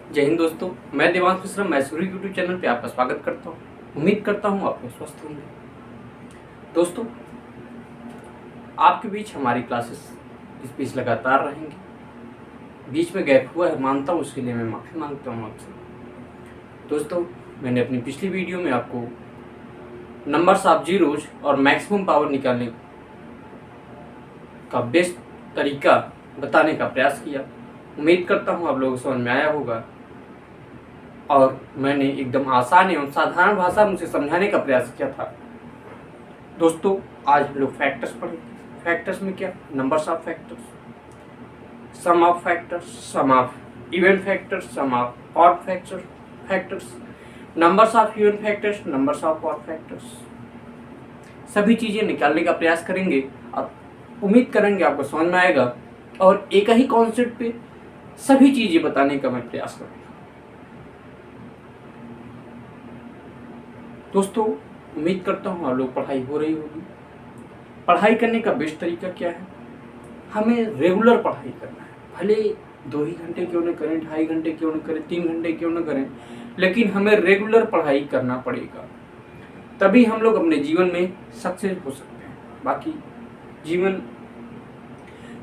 जय हिंद दोस्तों, मैं देवांश मिश्रा मैसूरी यूट्यूब चैनल पे आपका स्वागत करता हूँ। उम्मीद करता हूँ आप लोग स्वस्थ होंगे। दोस्तों, आपके बीच हमारी क्लासेस इस बीच लगातार रहेंगी। बीच में गैप हुआ है, मानता हूँ, उसके लिए मैं माफ़ी मांगता हूँ आपसे। दोस्तों, मैंने अपनी पिछली वीडियो में आपको नंबर्स ऑफ जीरोज और मैक्सिमम पावर निकालने का बेस्ट तरीका बताने का प्रयास किया। उम्मीद करता हूँ आप लोगों को समझ में आया होगा और मैंने एकदम आसान एवं साधारण भाषा में उसे समझाने का प्रयास किया था। दोस्तों, आज हम लोग फैक्टर्स पढ़ेंगे। फैक्टर्स में क्या? Numbers of factors, sum of factors, sum of even factors, sum of odd factors, numbers of even factors, numbers of odd factors, सभी चीज़ें निकालने का प्रयास करेंगे और उम्मीद करेंगे आपको समझ में आएगा और एक ही कॉन्सेप्ट पे सभी चीज़ें बताने का मैं प्रयास करूँगा। दोस्तों, उम्मीद करता हूँ आप लोग पढ़ाई हो रही होगी। पढ़ाई करने का बेस्ट तरीका क्या है? हमें रेगुलर पढ़ाई करना है। भले 2 ही घंटे क्यों न करें, 2.5 घंटे क्यों न करें, 3 घंटे क्यों न करें, लेकिन हमें रेगुलर पढ़ाई करना पड़ेगा। तभी हम लोग अपने जीवन में सक्सेस हो सकते हैं। बाकी जीवन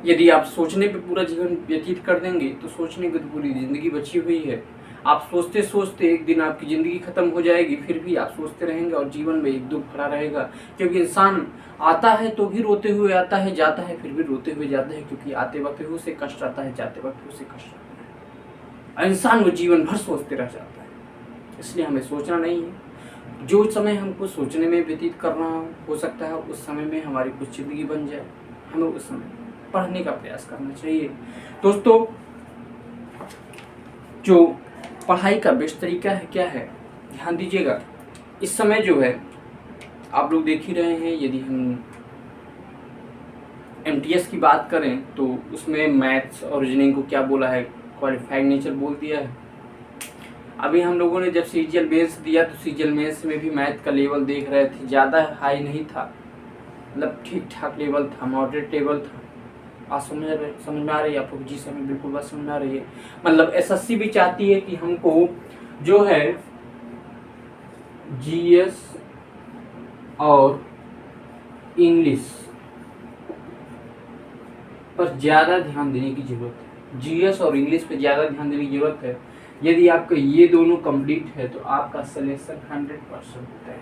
यदि आप सोचने पे पूरा जीवन व्यतीत कर देंगे तो सोचने की तो पूरी ज़िंदगी बची हुई है। आप सोचते सोचते एक दिन आपकी ज़िंदगी ख़त्म हो जाएगी, फिर भी आप सोचते रहेंगे और जीवन में एक दुख भरा रहेगा। क्योंकि इंसान आता है तो भी रोते हुए आता है, जाता है फिर भी रोते हुए जाता है, क्योंकि आते वक्त भी उसे कष्ट आता है, जाते वक्त भी उसे कष्ट आता है। इंसान वो जीवन भर सोचते रह जाता है। इसलिए हमें सोचना नहीं है। जो समय हमको सोचने में व्यतीत करना हो सकता है, उस समय में हमारी कुछ ज़िंदगी बन जाए, हमें उस समय पढ़ने का प्रयास करना चाहिए। दोस्तों, जो पढ़ाई का बेस्ट तरीका है क्या है, ध्यान दीजिएगा। इस समय जो है आप लोग देख ही रहे हैं, यदि हम MTS की बात करें तो उसमें मैथ्स और रीजनिंग को क्या बोला है, क्वालिफाइड नेचर बोल दिया है। अभी हम लोगों ने जब सीजीएल मेंस दिया तो सीजीएल मेंस में भी मैथ का लेवल देख रहे थे, ज़्यादा हाई नहीं था, मतलब ठीक ठाक लेवल था, मॉडरेट लेवल था। बात समझ में आ रही है आपको? जी सर, बिल्कुल बात समझ में आ रही है। मतलब SSC भी चाहती है कि हमको जो है GS और इंग्लिश पर ज़्यादा ध्यान देने की ज़रूरत है। GS और इंग्लिश पर ज़्यादा ध्यान देने की ज़रूरत है। यदि आपका ये दोनों कंप्लीट है तो आपका सिलेक्शन 100% होता है।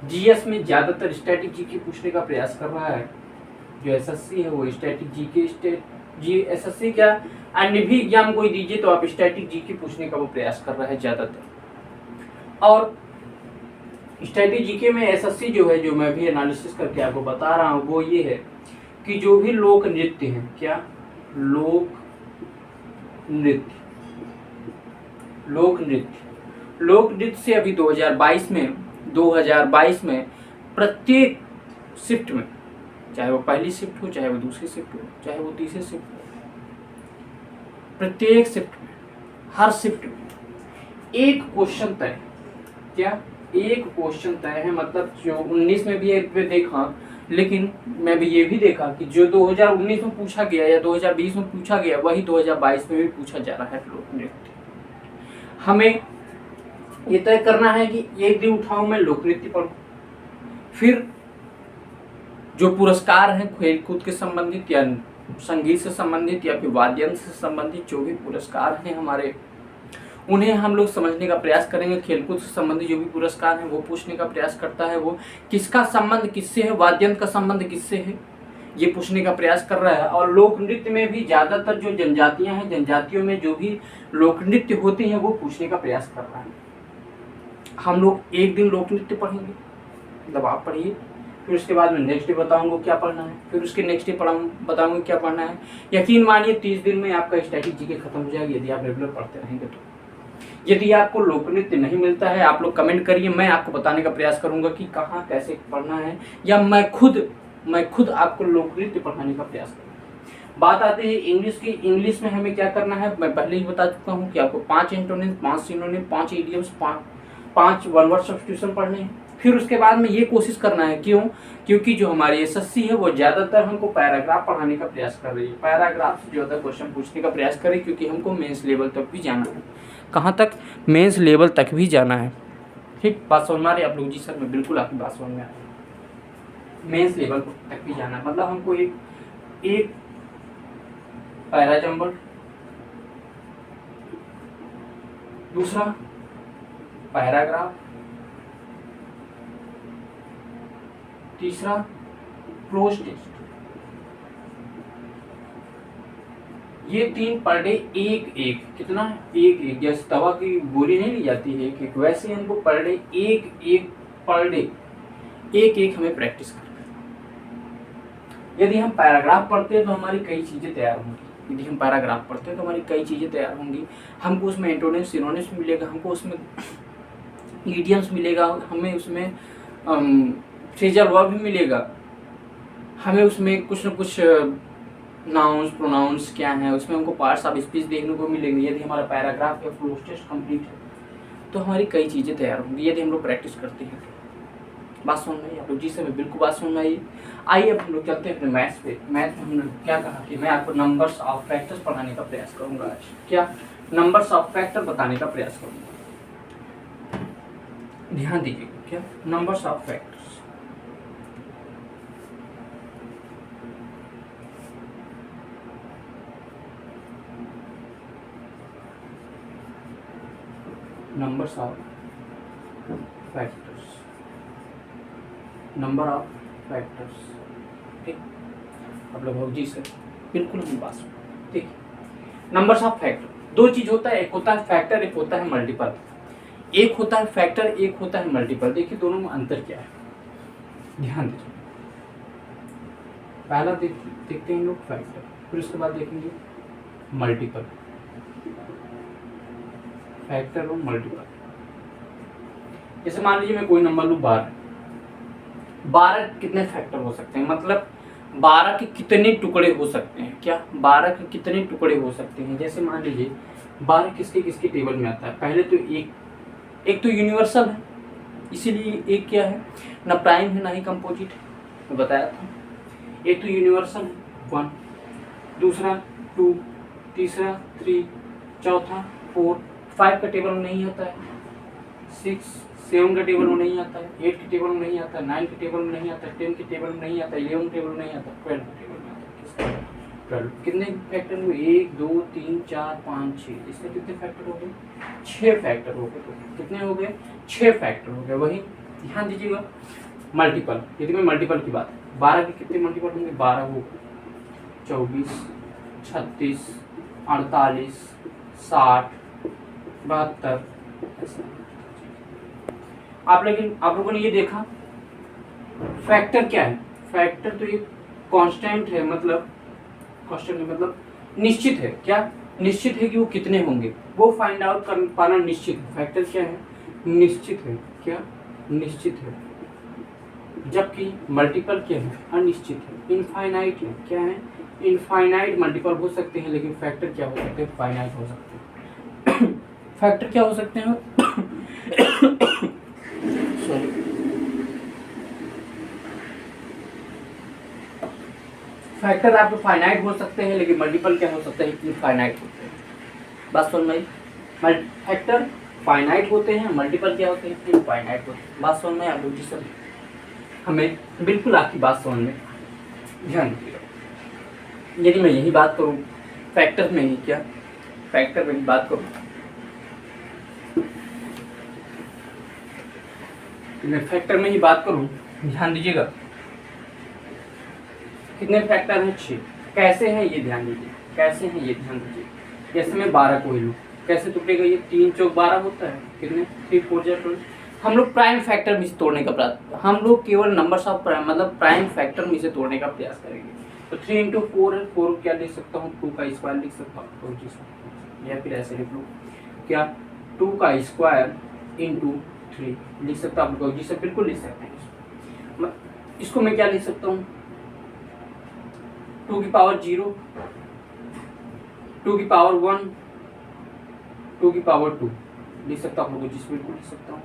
GS में ज़्यादातर स्टैटिक जीके पूछने का प्रयास कर रहा है। जो SSC है वो स्टैटिक जीके SSC क्या अन्य भी एग्जाम कोई दीजिए तो आप स्टैटिक जीके पूछने का वो प्रयास कर रहा है ज़्यादातर। और स्टैटिक जीके में SSC जो है, जो मैं भी एनालिसिस करके आपको बता रहा हूँ, वो ये है कि जो भी लोक नृत्य है, क्या लोक नृत्य से अभी 2022 में प्रत्येक शिफ्ट में, चाहे वो पहली शिफ्ट हो, चाहे वो दूसरी शिफ्ट हो, चाहे वो तीसरी शिफ्ट हो, प्रत्येक शिफ्ट में, हर शिफ्ट में एक क्वेश्चन तय, क्या एक क्वेश्चन तय है। मतलब जो 19 में भी एक पे देखा, लेकिन मैं भी ये भी देखा कि जो 2019 में पूछा गया या 2020 में पूछा गया, वही 2022 में भी पूछा जा रहा है लोक नृत्य। हमें ये तय करना है कि एक दिन उठाऊं मैं लोक नृत्य पढ़ूं, फिर जो पुरस्कार हैं खेलकूद के संबंधित या संगीत से संबंधित या फिर वाद्ययंत्र से संबंधित जो भी पुरस्कार हैं हमारे, उन्हें हम लोग समझने का प्रयास करेंगे। खेलकूद से संबंधित जो भी पुरस्कार हैं वो पूछने का प्रयास करता है, वो किसका संबंध किससे है, वाद्ययंत्र का संबंध किससे है, ये पूछने का प्रयास कर रहा है। और लोक नृत्य में भी ज़्यादातर जो जनजातियाँ हैं, जनजातियों में जो भी लोक नृत्य होते हैं वो पूछने का प्रयास कर रहा है। हम लोग एक दिन लोक नृत्य पढ़ेंगे, मतलब आप पढ़िए, फिर उसके बाद मैं नेक्स्ट डे बताऊंगा क्या पढ़ना है, फिर उसके नेक्स्ट डे बताऊंगा क्या पढ़ना है। यकीन मानिए 30 दिन में आपका स्टैटिक जीके खत्म हो जाएगी यदि आप रेगुलर पढ़ते रहेंगे तो। यदि आपको लोक नृत्य नहीं मिलता है, आप लोग कमेंट करिए, मैं आपको बताने का प्रयास करूंगा कि कहाँ कैसे पढ़ना है, या मैं खुद आपको लोक नृत्य पढ़ाने का प्रयास करूँगा। बात आती है इंग्लिश की। इंग्लिश में हमें क्या करना है, मैं पहले ही बता चुका हूँ कि आपको 5 antonym, 5 synonym, 5 idioms, 5 one word substitution पढ़ने हैं। फिर उसके बाद में ये कोशिश करना है, क्यों? क्योंकि जो हमारी एसएससी है वो ज़्यादातर हमको पैराग्राफ पढ़ाने का प्रयास कर रही है, पैराग्राफ से ज़्यादा क्वेश्चन पूछने का प्रयास कर रही है, क्योंकि हमको मेंस लेवल तक भी जाना है। कहाँ तक? मेंस लेवल तक भी जाना है। ठीक, बात समझ में आ रही है आप लोग? जी सर, मैं बिल्कुल आपकी बात समझ में आ रही है। मेंस लेवल तक भी जाना है, मतलब हमको एक पैराजंबल, दूसरा पैराग्राफ, तीसरा क्लोज टेस्ट, ये 3 पर डे एक एक, कितना? एक जैसे दवा की गोली नहीं ली जाती है एक वैसे हमको पर डे एक पर डे एक हमें प्रैक्टिस करना है। यदि हम पैराग्राफ पढ़ते हैं तो हमारी कई चीज़ें तैयार होंगी, यदि हम पैराग्राफ पढ़ते हैं तो हमारी कई चीज़ें तैयार होंगी। हमको उसमें एंटोनिम्स सिनोनिम्स मिलेगा, हमको उसमें इडियम्स मिलेगा, हमें उसमें फ्रेजल वर्ब भी मिलेगा, हमें उसमें कुछ न कुछ नाउन्स प्रोनाउंस क्या है, उसमें हमको पार्ट्स ऑफ स्पीच देखने को मिलेंगे। यदि हमारा पैराग्राफ या क्लोज टेस्ट कंप्लीट है तो हमारी कई चीज़ें तैयार होंगी, यदि हम लोग प्रैक्टिस करते हैं तो। बात सुन रही है आप लोग? जी सर, मैं बिल्कुल बात सुन रही है। आइए अब हम लोग चलते हैं अपने मैथ्स पे। मैथ में हमने क्या कहा कि मैं आपको नंबर्स ऑफ फैक्टर्स पढ़ाने का प्रयास करूँगा आज। क्या? नंबर्स ऑफ फैक्टर बताने का प्रयास करूँगा। ध्यान दीजिएगा, क्या? Numbers of factors. numbers of factors, number of factors। ठीक, अब लोग जी सर बिल्कुल हम बात सुन। ठीक, नंबर्स ऑफ फैक्टर, दो चीज होता है, एक होता है फैक्टर, एक होता है मल्टीपल। एक होता है फैक्टर, एक होता है मल्टीपल। देखिए दोनों में अंतर क्या है, ध्यान दीजिए। पहला देखते हैं लोग फैक्टर, फिर उसके बाद देखेंगे मल्टीपल। फैक्टर और मल्टीपल। जैसे मान लीजिए मैं कोई नंबर लूँ 12। 12 कितने फैक्टर हो सकते हैं, मतलब 12 के कितने टुकड़े हो सकते हैं? क्या 12 के कितने टुकड़े हो सकते हैं? जैसे मान लीजिए 12 किसके किसके टेबल में आता है। पहले तो एक तो यूनिवर्सल है, इसीलिए एक क्या है, ना प्राइम है ना ही कंपोजिट है, मैं बताया था। एक तो यूनिवर्सल है 1, दूसरा 2, तीसरा 3, चौथा 4, 5 का टेबल में नहीं आता है, 6, 7 का टेबल में नहीं आता है, 8 के टेबल में नहीं आता है, 9 के टेबल में नहीं आता है, 10 के टेबल में नहीं आता है, 11 के टेबल में नहीं आता है, 12 के टेबल में आता है। 12 कितने फैक्टर हुए? 1 2 3 4 5 6। इसमें कितने फैक्टर हो गए? 6 फैक्टर हो गए। तो कितने हो गए? 6 फैक्टर हो गए। वही ध्यान दीजिएगा मल्टीपल। यदि मैं मल्टीपल की बात, 12 के कितने मल्टीपल होंगे? 12 हो 24, 36, 48, 60, 72। आप लोगों ने ये देखा फैक्टर क्या है? फैक्टर तो ये कांस्टेंट है, मतलब कांस्टेंट मतलब निश्चित है। क्या निश्चित है कि वो कितने होंगे, वो फाइंड आउट कर पाना निश्चित है। फैक्टर क्या है? निश्चित है। क्या निश्चित है? जबकि मल्टीपल क्या है? अनिश्चित है, इनफाइनाइट है। क्या है? इनफाइनाइट मल्टीपल हो सकते हैं, लेकिन फैक्टर क्या हो सकते हैं? फाइनाइट हो सकते हैं। फैक्टर क्या हो सकते हैं? फैक्टर आपके फाइनाइट हो सकते हैं, लेकिन मल्टीपल क्या हो सकते हैं? इनफाइनाइट होते हैं। बात समझ में? फैक्टर फाइनाइट होते हैं, मल्टीपल क्या होते हैं? इनफाइनाइट होते हैं। बात समझ में आप लोग? जी सर, हमें बिल्कुल आपकी बात समझ में ध्यान दीजिएगा। यदि मैं यही बात करूँ फैक्टर में ही, क्या फैक्टर में ही बात करूँ, मैं फैक्टर में ही बात करूँ, ध्यान दीजिएगा कितने फैक्टर हैं? 6। कैसे हैं ये ध्यान दीजिए, कैसे हैं ये ध्यान दीजिए। जैसे मैं 12 को ही लूँ, कैसे टुकड़ेगा ये? 3 चौक 12 होता है, कितने? 3 4 12। हम लोग प्राइम फैक्टर में से तोड़ने का प्रयास, हम लोग केवल नंबर्स ऑफ प्राइम मतलब प्राइम फैक्टर में से तोड़ने का प्रयास करेंगे। तो 3 × 4 है, 4 क्या लिख सकता हूँ? 2 का स्क्वायर लिख सकता हूँ, या फिर ऐसे लिख लूँ, क्या 2 का स्क्वायर × 3 लिख सकता हूँ। जी सर बिल्कुल लिख सकते हैं। इसको मैं क्या लिख सकता हूँ? 2 की पावर 0, 2 की पावर 1, 2 की पावर 2 लिख सकता हूँ। जी बिल्कुल लिख सकता हूँ।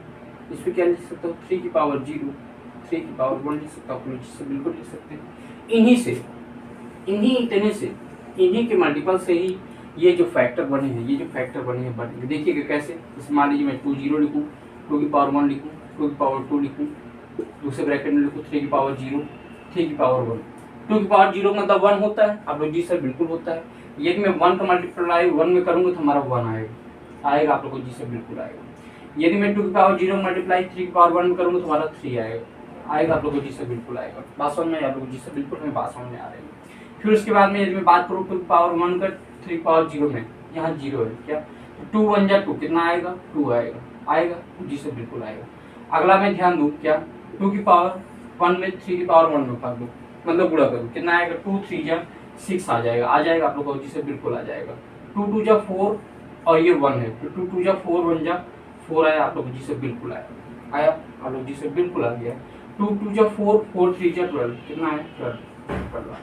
इस पर क्या लिख सकता हूँ 3 की पावर 0, 3 की पावर 1 लिख सकता हूँ, जिससे बिल्कुल लिख सकते हैं। इन्हीं के मल्टीपल से ही ये जो फैक्टर बने हैं बनेंगे। देखिएगा कैसे, जैसे मान लीजिए मैं 2 0 लिखूँ, 2 की पावर 1 लिखूँ, 2 की पावर 2 लिखूँ, दूसरे ब्रैकेट में लिखूँ 3 की पावर 0, 3 की पावर 1। 2 की पावर 0 मतलब 1 होता है। आप लोग जी सर बिल्कुल होता है। यदि मैं 1 का मल्टीप्लाई 1 में करूँगा तो हमारा 1 आएगा आप लोग को जी सर बिल्कुल आएगा। यदि मैं 2 की पावर 0 मल्टीप्लाई 3 की पावर 1 में करूँगा तो हमारा 3 आएगा आप लोग को जी सर बिल्कुल आएगा। बात समझ में आप लोग को जी सर बिल्कुल हमें बात समझ में आ रही है। फिर उसके बाद में यदि मैं बात करूँ 2 की पावर 1 का 3 की पावर 0 में, यहाँ 0 है क्या, तो 2 1 जा 2 कितना आएगा, 2 आएगा जी सर बिल्कुल आएगा। अगला मैं ध्यान दूँ क्या, 2 की पावर 1 में 3 की पावर 1 में कर दूँ, मतलब गुणा करूँ, कितना आएगा, 2 3 जा 6 आ जाएगा आप लोग को जी सर बिल्कुल आ जाएगा। 2 2 जा 4 और ये 1 है, तो 2 2 जा 4 1 जा 4 आया आप लोग जी सर बिल्कुल आया आप लोग जी सर बिल्कुल आ गया। 2 2 जा 4, 4 3 जा 12, कितना है 12।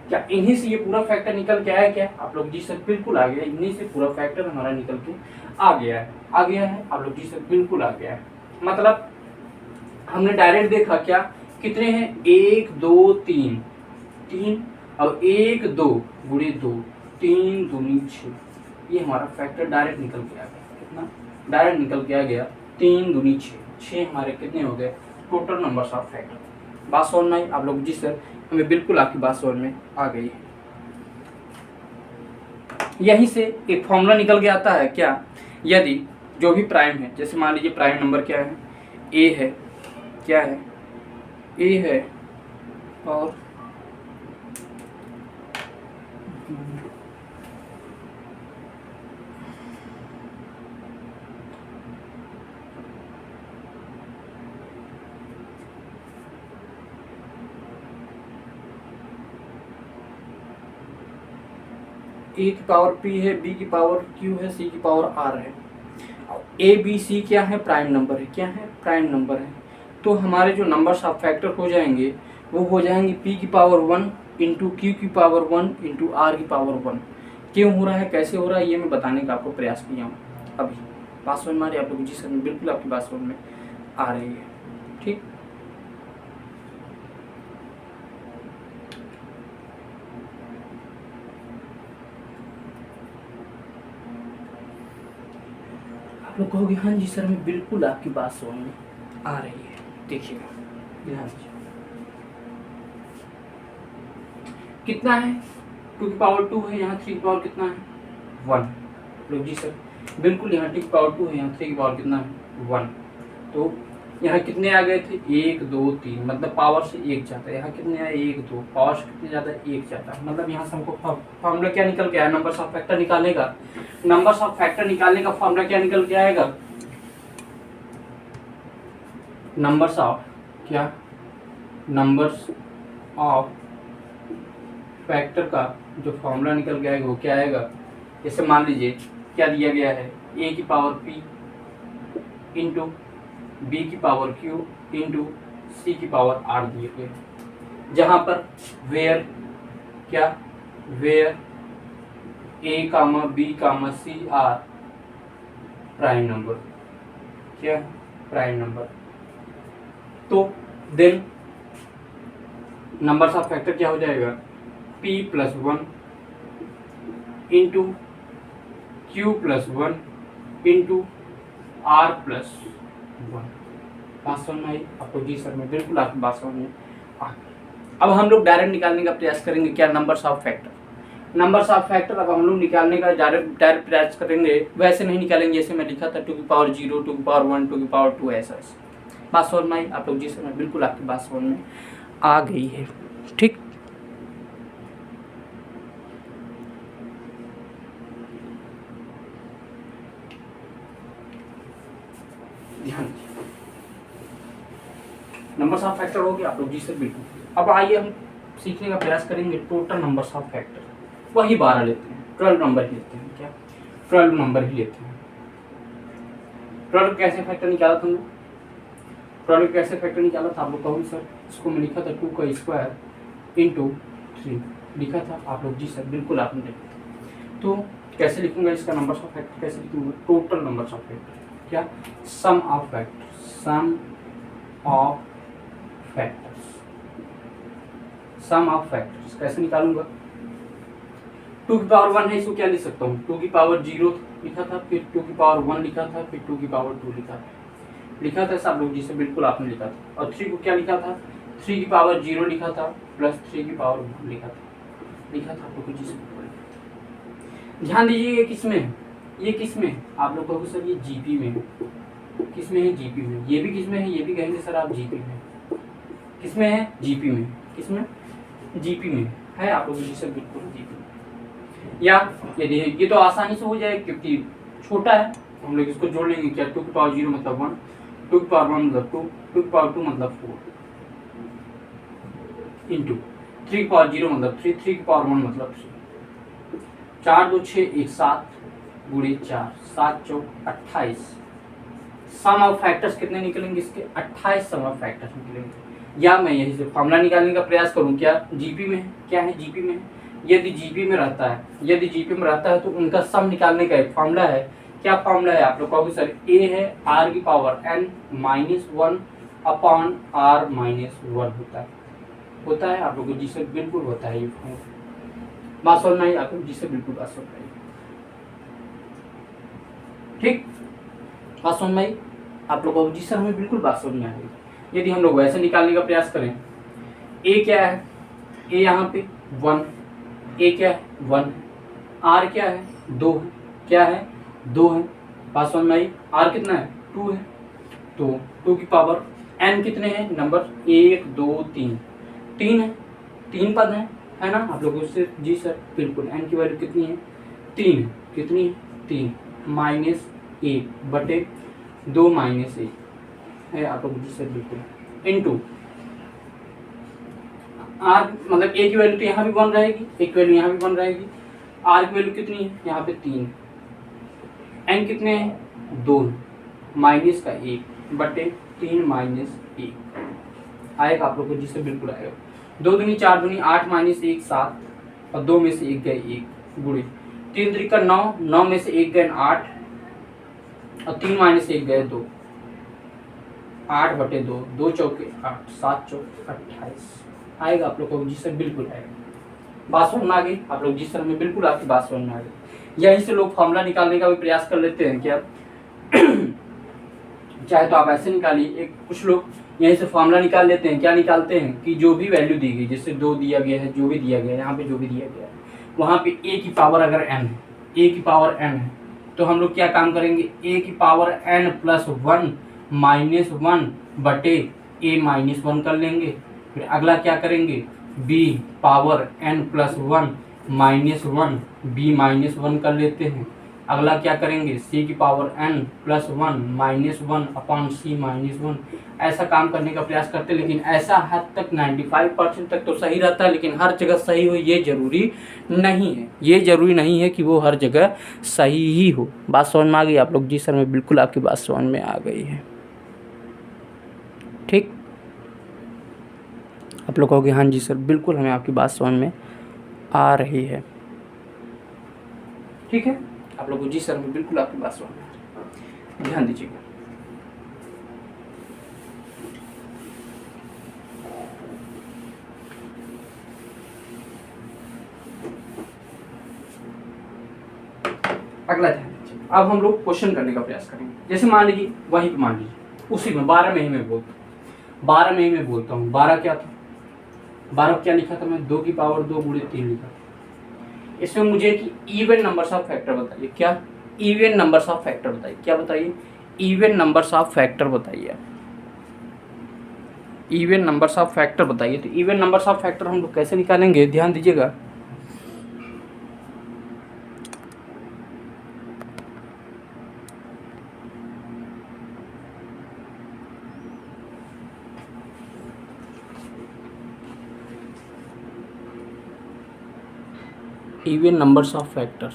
क्या इन्हीं से ये पूरा फैक्टर निकल के आया क्या, आप लोग जी सर बिल्कुल आ गया। इन्हीं से पूरा फैक्टर हमारा निकल के आ गया है आप लोग जी सर बिल्कुल आ गया है। मतलब हमने डायरेक्ट देखा क्या, कितने हैं, 1 2 3 और 1 2 गुणे 2, 3 दूनी 6, ये हमारा फैक्टर डायरेक्ट निकल के आ गया। कितना डायरेक्ट निकल के आ गया, 3 दूनी 6 हमारे कितने हो गए टोटल नंबर्स ऑफ फैक्टर। बात समझ में आई आप लोग जी सर, हमें बिल्कुल आपकी बात समझ में आ गई है। यहीं से एक फॉर्मूला निकल के आता है क्या, यदि जो भी प्राइम है, जैसे मान लीजिए प्राइम नंबर क्या है, ए है, क्या है, ए है और ए की पावर पी है, बी की पावर क्यू है, सी की पावर आर है। ए बी सी क्या है, प्राइम नंबर है, क्या है, प्राइम नंबर है। तो हमारे जो नंबर्स ऑफ फैक्टर हो जाएंगे वो हो जाएंगे पी की पावर 1 इंटू क्यू की पावर 1 इंटू आर की पावर 1। क्यों हो रहा है, कैसे हो रहा है, ये मैं बताने का आपको प्रयास किया हूँ अभी। बात समझ में आ रही है आप लोग जी सर, बिल्कुल आपकी बात समझ में आ रही है, ठीक। आप लोग कहोगे हाँ जी सर मैं बिल्कुल आपकी बात समझ में आ रही है। देखिएगा ध्यान से, कितना है, 2 की पावर 2 है, यहाँ 3 की पावर कितना है 1। लोग जी सर बिल्कुल, यहाँ 2 की पावर 2 है, यहाँ 3 की पावर कितना है 1। तो यहाँ कितने आ गए थे 1 2 3, मतलब पावर से 1 जाता है। यहाँ कितने आए 1 2, पावर से कितने जाता है 1 जाता है। मतलब यहाँ से हमको फॉर्मूला क्या निकल के आया, नंबर्स ऑफ फैक्टर निकालने का। नंबर्स ऑफ फैक्टर निकालने का फॉर्मूला क्या निकल के आएगा, नंबर्स ऑफ क्या, नंबर्स ऑफ फैक्टर का जो फॉर्मूला निकल के आएगा वो क्या आएगा, जैसे मान लीजिए क्या दिया गया है, ए की पावर पी इंटू बी की पावर क्यू इंटू सी की पावर आर दिए गए, जहाँ पर वेयर क्या, where A comma B comma C are prime number, क्या प्राइम नंबर। तो देन नंबर्स ऑफ फैक्टर क्या हो जाएगा, p plus 1 into Q plus 1 into R plus 1। बात समझ में आई आपको जी सर, मैं बिल्कुल आपकी बात समझ में आ गई। अब हम लोग डायरेक्ट निकालने का प्रयास करेंगे क्या, numbers of factor. Numbers of factor अब हम लोग निकालने का डायरेक्ट प्रयास करेंगे, वैसे नहीं निकालेंगे जैसे मैं लिखा था 2 की पावर 0, 2 की पावर 1, 2 की पावर 2, ऐसा। बात समझ में आई आप लोग जी सर, मैं बिल्कुल आपकी बात समझ में आ गई है, ठीक। ध्यान नंबर्स ऑफ फैक्टर हो गया आप लोग जी सर बिल्कुल। अब आइए हम सीखने का प्रयास करेंगे टोटल नंबर्स ऑफ फैक्टर। वही 12 लेते हैं, 12 नंबर ही लेते हैं, क्या 12 नंबर ही लेते हैं। 12 कैसे फैक्टर निकाला था, 12 कैसे फैक्टर निकाला था आप लोग कहूँ सर, इसको मैं लिखा था 2 का स्क्वायर इंटू 3 लिखा था आप लोग जी सर, बिल्कुल आपने लिखा था। तो कैसे लिखूंगा इसका नंबर्स ऑफ फैक्टर, कैसे लिखूंगा टोटल नंबर्स ऑफ फैक्टर, क्या? Sum of factors, sum of factors, sum of factors कैसे निकालूंगा? 2 की पावर 1 है, इसको क्या लिख सकता हूँ? 2 की पावर 0 लिखा था, फिर 2 की पावर 1 लिखा था, फिर 2 की पावर 2 लिखा था सब लोग जिसे बिल्कुल आपने लिखा था। और 3 को क्या लिखा था? 3 की पावर 0 लिखा था प्लस 3 की पावर 1 लिखा था आप लोग जिसे बिल्कुल। ध्यान दीजिए ये किस में है, ये किस में है? आप लोग कहोगे सर ये जीपी में है। किस में है? जीपी में। ये भी किस में है? ये भी कहेंगे सर आप जीपी में। किस में है? जीपी में। किस में? जीपी में है आप लोग जिसे बिल्कुल जीपी में। या ये तो आसानी से हो जाए क्योंकि छोटा है, हम लोग इसको जोड़ लेंगे। क्या? 2 की पावर 0 मतलब 1, 2 की पावर 1 मतलब 2, 2 की पावर 2 मतलब 4 इंटू 3 की पावर 0 मतलब 3, 3 की पावर 1 मतलब 3। 4 2 6 1 7 गुणे 4, 7 चौक 28। सम ऑफ फैक्टर्स कितने निकलेंगे इसके? 28 सम ऑफ फैक्टर्स निकलेंगे। या मैं यही से फॉर्मूला निकालने का प्रयास करूं, क्या जीपी में है? क्या है? जीपी में है। यदि जीपी में रहता है तो उनका सम निकालने का एक फॉर्मूला है। क्या फॉर्मूला है? आप लोग कहोगे सर ए है आर की पावर n -1 अपॉन r -1 होता है आप लोगों को जिससे बिल्कुल होता है ये फॉर्मूला। बात समझ में आई आप लोग जिससे बिल्कुल बात समझ में आई? ठीक, बात समझ में आई आप लोगों को जिससे हमें बिल्कुल बात समझ में आ गई। यदि हम लोग वैसे निकालने का प्रयास करें, ए क्या है? ए यहाँ पे 1, ए क्या है? 1, आर क्या है? 2 है। क्या है? 2 है। बात समझ में आई? आर कितना है? 2 है। तो 2 की पावर n कितने हैं नंबर? 1 2 3, 3 है, 3 पद है ना आप लोगों से? जी सर बिल्कुल। n की वैल्यू कितनी है? 3 है। कितनी है? 3 -1 बटे 2 -1 है आप लोग जी सर बिल्कुल। इनटू आर मतलब ए की वैल्यू तो यहाँ भी 1 रहेगी, एक वैल्यू यहाँ भी 1 रहेगी। आर की वैल्यू कितनी है? यहाँ पे 3। एन कितने हैं? 2 माइनस का 1 बटे 3 -1 आएगा आप लोग को जिससे बिल्कुल आएगा। 2 दूनी 4 दूनी 8 -1 7 और 2 में से 1 गए 1 गुणे 3 3 का 9, 9 में से 1 गए 8 और 3 -1 गए 2, 8 बटे 2, 2 चौके 8, 7 चौके 28 आएगा आप लोग को जिससे बिल्कुल आएगा। बात समझ में आ गई आप लोग? जिस तरह में बिल्कुल आपकी बात समझ में आ गई। यहीं से लोग फॉर्मूला निकालने का भी प्रयास कर लेते हैं क्या? चाहे तो आप ऐसे निकालिए, एक कुछ लोग यहीं से फॉर्मूला निकाल लेते हैं। क्या निकालते हैं कि जो भी वैल्यू दी गई, जैसे 2 दिया गया है, जो भी दिया गया है, यहाँ पे जो भी दिया गया है, वहाँ पे ए की पावर अगर n है, ए की पावर n है, तो हम लोग क्या काम करेंगे? ए की पावर n + 1 -1 बटे a -1 कर लेंगे। फिर अगला क्या करेंगे? b पावर n + 1 -1 b -1 कर लेते हैं। अगला क्या करेंगे? c की पावर n + 1 -1 अपॉन c -1। ऐसा काम करने का प्रयास करते हैं, लेकिन ऐसा हद तक 95% तक तो सही रहता है, लेकिन हर जगह सही हो ये जरूरी नहीं है। ये जरूरी नहीं है कि वो हर जगह सही ही हो। बात समझ में आ गई आप लोग? जी सर मैं बिल्कुल आपकी बात समझ में आ गई है। ठीक, आप लोग कहोगे हाँ जी सर बिल्कुल हमें आपकी बात समझ में आ रही है। ठीक है आप लोगों जी सर मैं बिल्कुल आपकी बात समझ में आ रही है। ध्यान दीजिएगा। अगला ध्यान दीजिए। अब हम लोग क्वेश्चन करने का प्रयास करेंगे। जैसे मान लीजिए वहीं पे मान लीजिए उसी में 12 में ही मैं बोलता हूँ। 12 क्या था? 12 क्या लिखा था मैं? 2 की पावर 2 गुणे 3 लिखा था। इसमें मुझे कि इवन नंबर्स ऑफ फैक्टर बताइए। क्या? इवन नंबर्स ऑफ फैक्टर बताइए। क्या बताइए? इवन नंबर्स ऑफ फैक्टर बताइए। इवन नंबर्स ऑफ फैक्टर बताइए। तो इवन नंबर्स ऑफ फैक्टर हम लोग कैसे निकालेंगे? ध्यान दीजिएगा। इवन नंबर्स ऑफ फैक्टर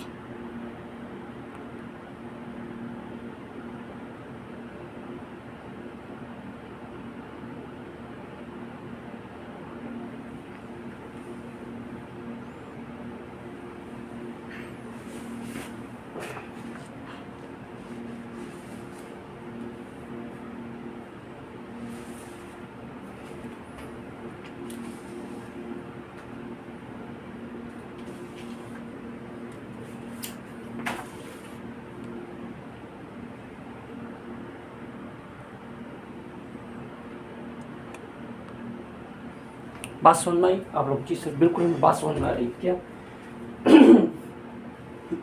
बात समझ में आई आप लोग? जी सर बिल्कुल हमें बात समझ में आ रही क्या?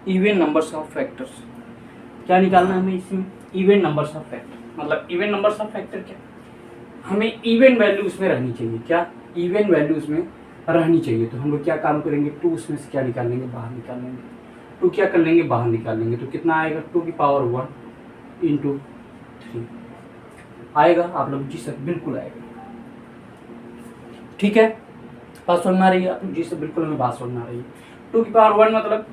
इवन नंबर्स ऑफ फैक्टर्स क्या निकालना है हमें इसमें? इवन नंबर्स ऑफ फैक्टर, मतलब इवन नंबर्स ऑफ फैक्टर क्या, हमें इवन वैल्यू उसमें रहनी चाहिए। क्या इवन वैल्यू उसमें रहनी चाहिए। तो हम लोग क्या काम करेंगे, 2 उसमें से क्या निकाल लेंगे, बाहर निकाल लेंगे। 2 क्या कर लेंगे, बाहर निकाल लेंगे। तो कितना आएगा, 2 की पावर 1 इंटू 3 आएगा। आप लोग जी सर बिल्कुल आएगा। ठीक है, बात समझ में आ रही है आप लोग? जी सर बिल्कुल हमें बात समझ में आ रही है। 2 की पावर 1 मतलब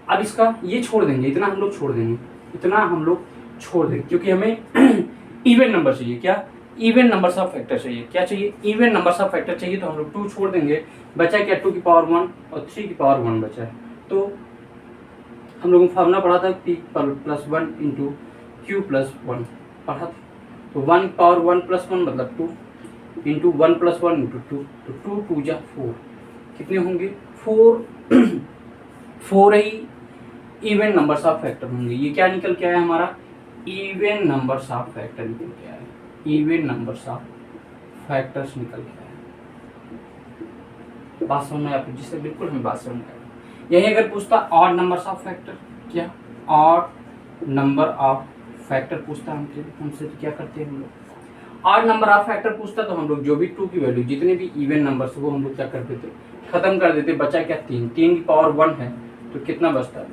अब इसका ये छोड़ देंगे, इतना हम लोग छोड़ देंगे, इतना हम लोग छोड़ देंगे, क्योंकि हमें इवन नंबर चाहिए। क्या इवन नंबर्स ऑफ फैक्टर चाहिए। क्या चाहिए, इवन नंबर्स ऑफ फैक्टर चाहिए। तो हम लोग 2 छोड़ देंगे, बचा क्या, 2 की पावर 1 और 3 की पावर 1 बचा है। तो हम लोगों को फार्मूला पढ़ा था p plus 1 into Q plus 1 पढ़ा था। तो 1 पावर 1 प्लस 1 मतलब 2 इंटू 1 प्लस 1 इंटू 2, तो 2 2 जा 4 कितने होंगे, 4 4 ही इवन नंबर्स ऑफ फैक्टर होंगे। ये क्या निकल के आया हमारा, इवन नंबर्स ऑफ फैक्टर निकल के आया, इवन नंबर्स ऑफ फैक्टर्स निकल के आया। बात समझ में आपको? जिससे बिल्कुल हमें बात समझ में आएगा। यही अगर पूछता ऑड नंबर्स ऑफ फैक्टर, क्या ऑड नंबर ऑफ फैक्टर पूछता हमसे तो क्या करते हैं हम लोग, ऑड नंबर ऑफ फैक्टर पूछता तो हम लोग जो भी 2 की वैल्यू जितने भी इवन नंबर्स वो हम लोग क्या कर देते, खत्म कर देते। बचा क्या, 3 की पावर 1 है तो कितना बचता है,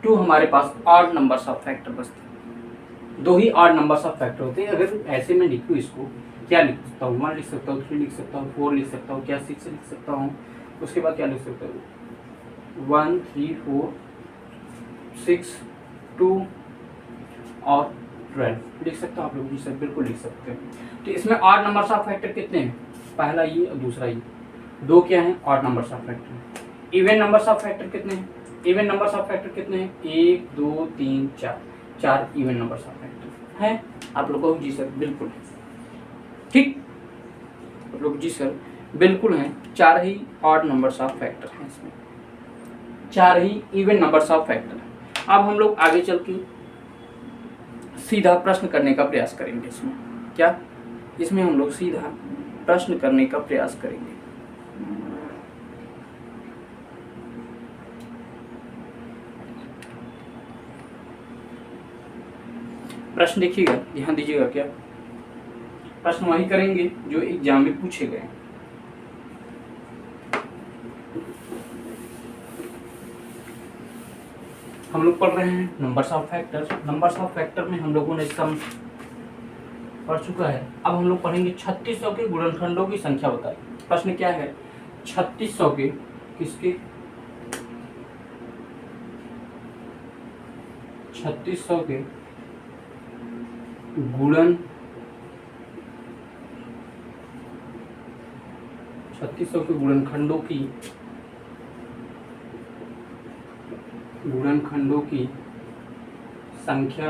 2 हमारे पास ऑड नंबर्स ऑफ फैक्टर बचते हैं। 2 ही ऑड नंबर्स ऑफ फैक्टर होते हैं। अगर ऐसे में लिखूँ इसको, क्या लिख सकता हूँ, 1 लिख सकता हूँ, 3 लिख सकता हूँ, 4 लिख सकता हूँ, क्या 6 लिख सकता हूँ, उसके बाद क्या लिख सकता हूँ, 1 3 4 6 2 और 12 लिख सकता हूँ आप लोग? जी सर बिल्कुल लिख सकते हैं। तो इसमें ऑड नंबर्स ऑफ फैक्टर कितने हैं, पहला ये और दूसरा ये, 2 क्या है odd numbers of factor. Even numbers of factor कितने हैं, इवन नंबर्स ऑफ फैक्टर कितने हैं, 1 2 3 4 इवन नंबर्स ऑफ फैक्टर हैं आप लोगों को? जी सर बिल्कुल ठीक, आप लोग जी सर बिल्कुल हैं। 4 ही ऑड नंबर्स ऑफ फैक्टर हैं इसमें, 4 ही इवन नंबर्स ऑफ फैक्टर हैं। अब हम लोग आगे चल के सीधा प्रश्न करने का प्रयास करेंगे इसमें। क्या इसमें हम लोग सीधा प्रश्न करने का प्रयास करेंगे। प्रश्न देखिएगा, ध्यान दीजिएगा। क्या प्रश्न वही करेंगे जो एग्जाम में पूछे गए। हम लोग पढ़ रहे हैं numbers of factor. Numbers of factor में हम लोगों ने सम पढ़ चुका है। अब हम लोग पढ़ेंगे 3600 के गुणनखंडों की संख्या बताइए। प्रश्न क्या है, 3600 के किसके, 3600 के गुणन 3600 के गुणनखंडों की संख्या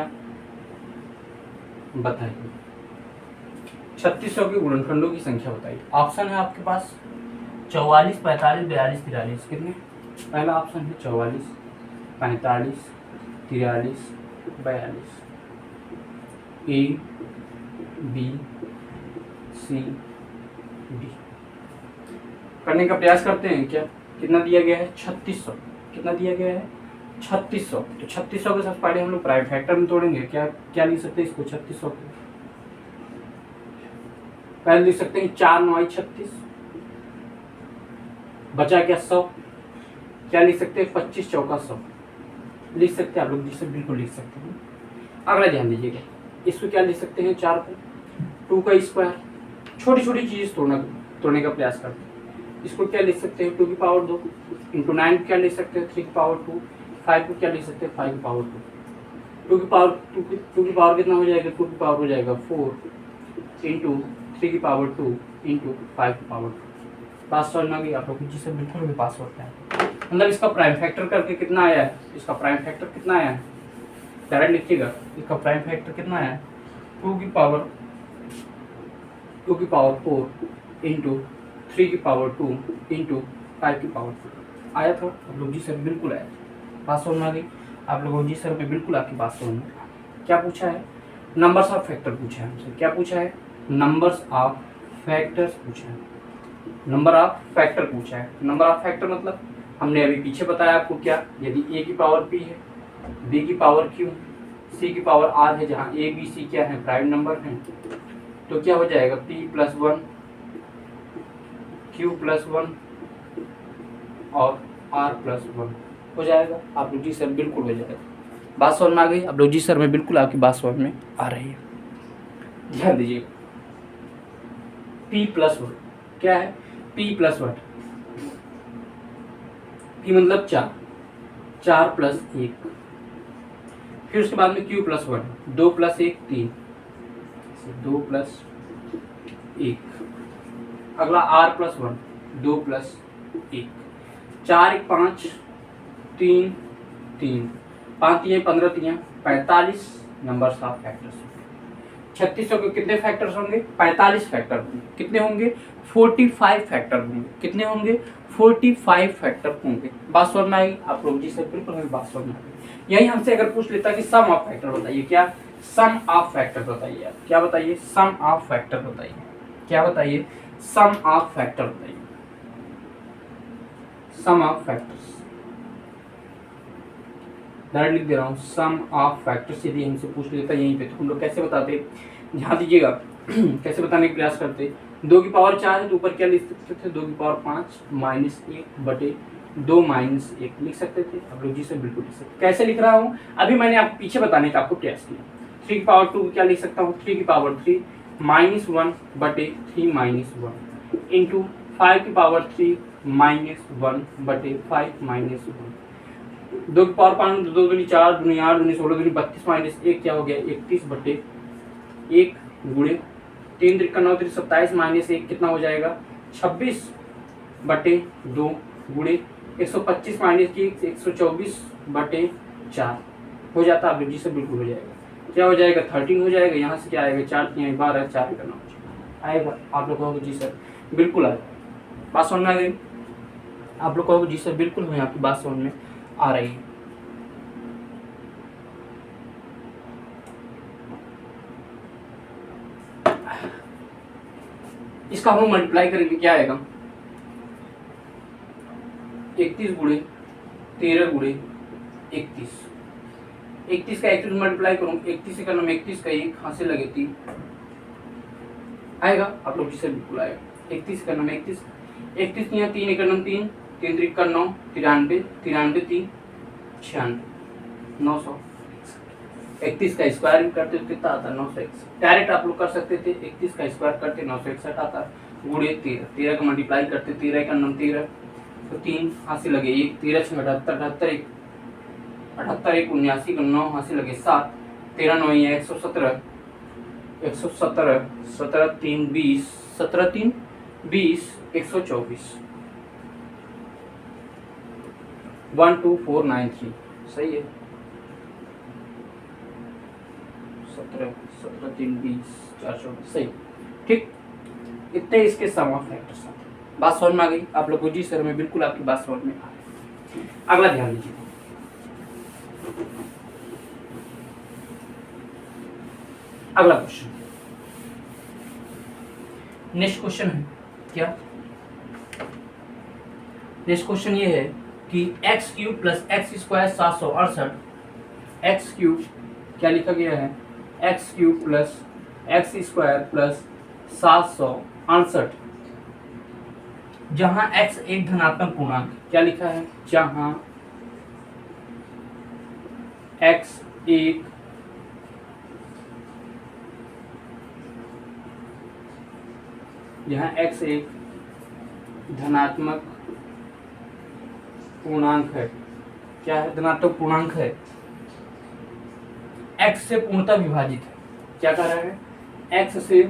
बताइए। 3600 के गुणनखंडों की संख्या बताइए। ऑप्शन है आपके पास 44 45 42 43। कितने, पहला ऑप्शन है 44 45 43 42। ए बी सी डी करने का प्रयास करते हैं। क्या कितना दिया गया है, 3600। कितना दिया गया है, 3600। तो 3600 के सबसे पहले हम लोग प्राइम फैक्टर में तोड़ेंगे। क्या क्या लिख सकते हैं इसको, 3600 को पहले लिख सकते हैं 4 9 36, बचा क्या 100। क्या लिख सकते हैं, 25 चौका 100 लिख सकते हैं आप लोग? जिससे बिल्कुल लिख सकते हैं। अगला ध्यान दीजिएगा, इसको क्या लिख सकते हैं, 4 को 2 का स्क्वायर। छोटी छोटी चीज़ तोड़ने का प्रयास करते हैं। इसको क्या लिख सकते हैं, 2 की पावर 2 इंटू 9 क्या लिख सकते हैं, 3 की पावर 2। 5 को क्या लिख सकते हैं, 5 की पावर 2। 2 की पावर कितना हो जाएगा, 2 की पावर हो जाएगा 4 इंटू 3 की पावर 2 इंटू 5 की पावर 2। पास समझ में आ गई आप लोग? जिससे बिल्कुल भी पास होता है। मतलब इसका प्राइम फैक्टर करके कितना आया है, इसका प्राइम फैक्टर कितना आया है, डायरेक्ट लिखिएगा। इसका प्राइम फैक्टर कितना आया है, 2 की पावर 4 इंटू 3 की पावर 2 इंटू 5 की पावर 2 आया था। आप लोग जी सर बिल्कुल आया, बात समझ में आ गई आप लोगों? जी सर में बिल्कुल आपकी बात समझ में। क्या पूछा है, नंबर्स ऑफ फैक्टर पूछा है हमसे। क्या पूछा है, नंबर्स ऑफ फैक्टर्स पूछा है, नंबर ऑफ फैक्टर पूछा है। नंबर ऑफ फैक्टर मतलब हमने अभी पीछे बताया आपको क्या, यदि ए की पावर पी है, बी की पावर क्यू, सी की पावर आर है, जहाँ ए बी सी क्या है प्राइम नंबर है, तो क्या हो जाएगा P plus one, Q plus one और आर प्लस वन हो जाएगा। आप लोग जी सर बिल्कुल हो जाएगा। बात समझ में आ गई? आप लोग जी सर में बिल्कुल आपकी बात समझ में आ रही है। ध्यान दीजिए, P प्लस वन क्या है? P प्लस वन, P मतलब चार, चार प्लस एक, फिर उसके बाद में Q प्लस वन, दो प्लस एक तीन, दो प्लस एक, अगला R प्लस वन, दो प्लस एक, चार एक पाँच, तीन तीन, पाँच तीन 15 तीन 45 नंबर ऑफ फैक्टर्स। 3600 के कितने फैक्टर्स होंगे? 45 फैक्टर होंगे। कितने होंगे? 45 फैक्टर होंगे। कितने होंगे? 45 फैक्टर होंगे। बात समझ में आएगी? आप लोग जी से बिल्कुल हमें बात समझ में आएगी। यही हमसे अगर पूछ लेता कि सम ऑफ फैक्टर बताइए, क्या सम ऑफ फैक्टर बताइए, आप क्या बताइए? सम ऑफ फैक्टर बताइए, क्या बताइए? सम ऑफ फैक्टर बताइए, सम ऑफ फैक्टर्स। डायरेक्ट लिख दे रहा हूँ, सम ऑफ फैक्टर्स यदि हमसे पूछ लेता यहीं पे, तो हम लोग कैसे बताते? ध्यान दीजिएगा कैसे बताने का प्रयास करते। दो की पावर चार है तो ऊपर क्या लिख सकते थे? दो की पावर पाँच माइनस एक बटे दो माइनस एक लिख सकते थे। अब लोग जी से बिल्कुल लिख सकते। कैसे लिख रहा हूँ अभी मैंने आप पीछे बताने का आपको प्रयास किया। थ्री की पावर टू क्या लिख सकता हूँ? थ्री की पावर थ्री माइनस वन बटे three minus one into five की पावर थ्री माइनस वन बटे फाइव माइनस वन। दो की पावर पाँच, दो दूनी चार, दूनी आठ, दूनी 16, दूनी 32 माइनस एक क्या हो गया? 31 बटे एक गुणे तीन त्रिका 9 त्रिक 27 माइनस एक कितना हो जाएगा? 26 बटे दो गुणे 125 माइनस की 124 बटे चार हो जाता। आप जी से बिल्कुल हो जाएगा। क्या हो जाएगा? 13 हो जाएगा। यहाँ से क्या आएगा? चार तीन 12, चार का 9 आएगा। आप लोग कहोगे जी सर बिल्कुल आएगा। बात समझ में आ गई? आप लोग कहोगे जी सर बिल्कुल हमें आपकी बात समझ में आ रही है। इसका हम मल्टीप्लाई करेंगे, क्या आएगा? 31 गुणे 13 गुणे 31, 31 का 31 मल्टीप्लाई करूँ, 31 से करना 31 का एक हाथ से लगे 3 आएगा। आप लोग जिससे बिल्कुल आएगा। 31 करना 31, 31 यहाँ 3 एक नम 3, 3 त्रिक का 9, 93, 93 3 96, 900। 31 का स्क्वायर भी करते तो कितना आता? 961। डायरेक्ट आप लोग कर सकते थे, 31 का स्क्वायर करते 961 आता, गुणे 13, 13 का मल्टीप्लाई करते 13 का नम 13, तो 3 हाथ से लगे 1, 13 6 78, 78 78 1 79 का 9 हाथ से लगे 7, 13 9 117, 117 17 3 20, 17 3 20, 124, 12493 सही है। 17 17 3 20 424 सही ठीक। इतने इसके सम ऑफ फैक्टर्स। बात समझ में आ गई? आप लोग को जी सर में बिल्कुल आपकी बात समझ में आ गई। अगला ध्यान दीजिए, अगला क्वेश्चन, नेक्स्ट क्वेश्चन है क्या? नेक्स्ट क्वेश्चन ये है कि x cube plus x square 768, x cube क्या लिखा गया है? X cube plus x square plus 768, जहां x एक धनात्मक पूर्णांक, क्या लिखा है? जहां x एक धनात्मक पूर्णांक है। क्या है? धनात्मक पूर्णांक है, x से पूर्णतः विभाजित है। क्या कह रहा है? x से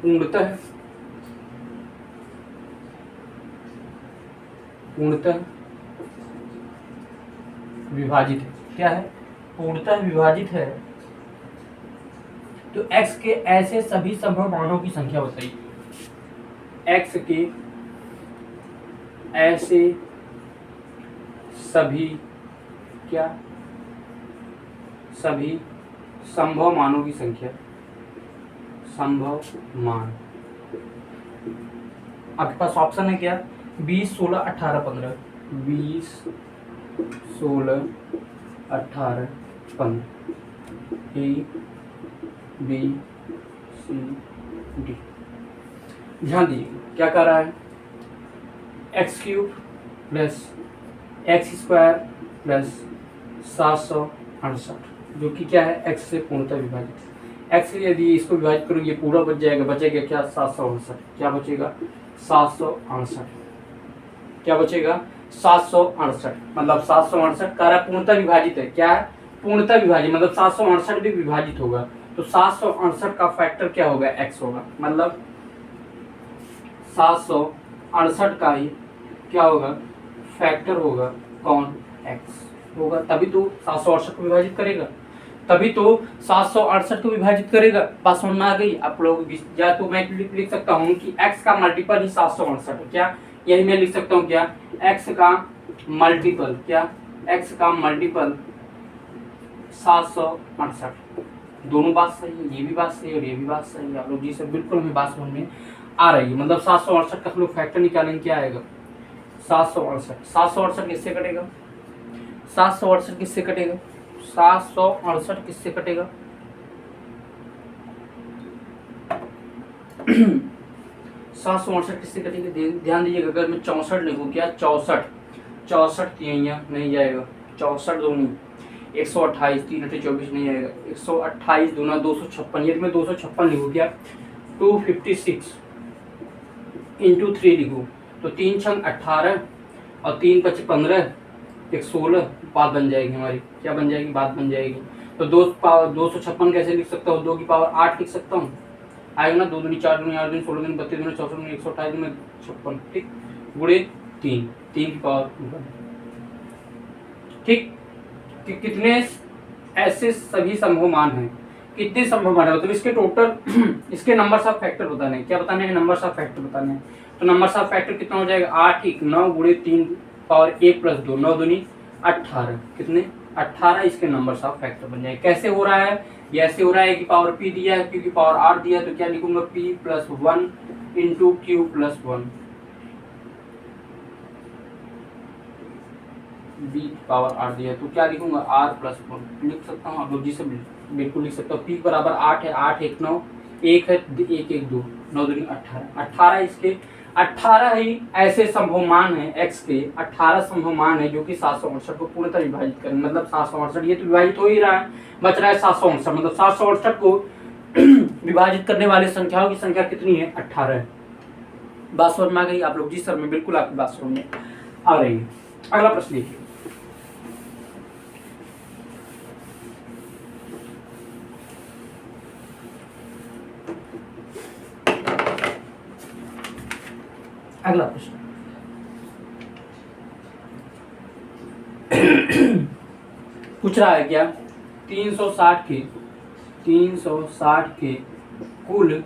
पूर्णतः विभाजित है। क्या है? पूर्णतः विभाजित है। तो x के ऐसे सभी संभव मानों की संख्या बताइए। x के ऐसे सभी क्या? सभी संभव मानों की संख्या, संभव मान। आपके पास ऑप्शन है क्या, 20, 16, 18, 15। 20, 16, 18, 15। A B C D. ध्यान दीजिए क्या कर रहा है, x³ प्लस x² प्लस 768, जो कि क्या है, x से पूर्णतः विभाजित। x से यदि इसको विभाजित करूँ ये पूरा बच जाएगा, बचेगा क्या, 768। क्या बचेगा, 768। क्या बचेगा, 768। मतलब 768 कार्य पूर्णतः विभाजित है। क्या है, पूर्णतः विभाजित, मतलब 768 भी विभाजित होगा। तो 768 का फैक्टर क्या होगा, x होगा। मतलब 768 का ही क्या होगा, फैक्टर होगा कौन, x होगा। तभी तो 768 को विभाजित करेगा, तभी तो 768 को विभाजित करेगा। बात समझ में आ गई आप लोग। या तो मैं लिख सकता हूँ कि x का मल्टीपल ही 768 है। क्या, यही मैं लिख सकता हूँ क्या, x का मल्टीपल, क्या x का मल्टीपल 768। दोनों बात सही है, ये भी बात सही है और ये भी बात सही है। आप लोग जी सर बिल्कुल हमें बात समझ में आ रही है। मतलब 768 का हम लोग फैक्टर निकालेंगे, क्या आएगा, 768। 768 किससे कटेगा, 768 किससे कटेगा, 768 किससे कटेगा 768 किससे कटेगा, ध्यान दीजिएगा। अगर मैं 64 लिखूँ, क्या 64, 64 नहीं जाएगा, 64 दूनी 128, 3 × 24 नहीं आएगा, 128 दूना 256। यदि मैं 256 लिखूँ, क्या 256 × 3 लिखूँ, तो 3 छंग 18 और 3 × 5 15, 116 बात बन जाएगी हमारी। क्या बन जाएगी, बात बन जाएगी। तो 256 कैसे लिख सकता हूँ, 2 की पावर 8 लिख सकता हूँ, आएगा ना। 2 दूनी 4 दूनी 8 दूनी 16 दूनी 32 दूनी 64 दूनी 128 दूनी 56, ठीक, गुणे 3, 3 की पावर 1, ठीक। कि कितने ऐसे सभी संभव मान हैं, कितने संभव मान है, मतलब इसके टोटल इसके नंबर्स ऑफ फैक्टर बताने हैं। क्या बताने हैं, नंबर्स ऑफ फैक्टर बताने हैं। तो नंबर्स ऑफ फैक्टर कितना हो जाएगा, 8 1 9 गुणे 3 पावर 1 प्लस 2, 9 दूनी 18, कितने 18 इसके नंबर्स ऑफ फैक्टर बन जाएंगे। कैसे हो रहा है, ये ऐसे हो रहा है कि पावर p दिया है, q की पावर r दिया है, तो क्या लिखूंगा, p + 1 × q + 1, b की पावर r दिया है, तो क्या लिखूंगा, r + 1 लिख सकता हूँ। आप लोग जी से बिल्कुल लिख सकता हूँ। p बराबर 8 है, 8 1 9, 1 है 1 1 2, 9 दूनी 18, 18 इसके 18 ही ऐसे संभव मान है, x के 18 संभव मान है जो कि 768 को पूर्णतः विभाजित करें। मतलब 768 ये तो विभाजित हो ही रहा है, बच रहा है 768। मतलब 768 को विभाजित करने वाली संख्याओं की संख्या कितनी है, 18 है। बात समझ में आ गई आप लोग जी सर, मैं बिल्कुल आपकी बात समझ में आ रही है। अगला प्रश्न देखिए, अगला प्रश्न पूछ रहा है क्या, 360 के कुल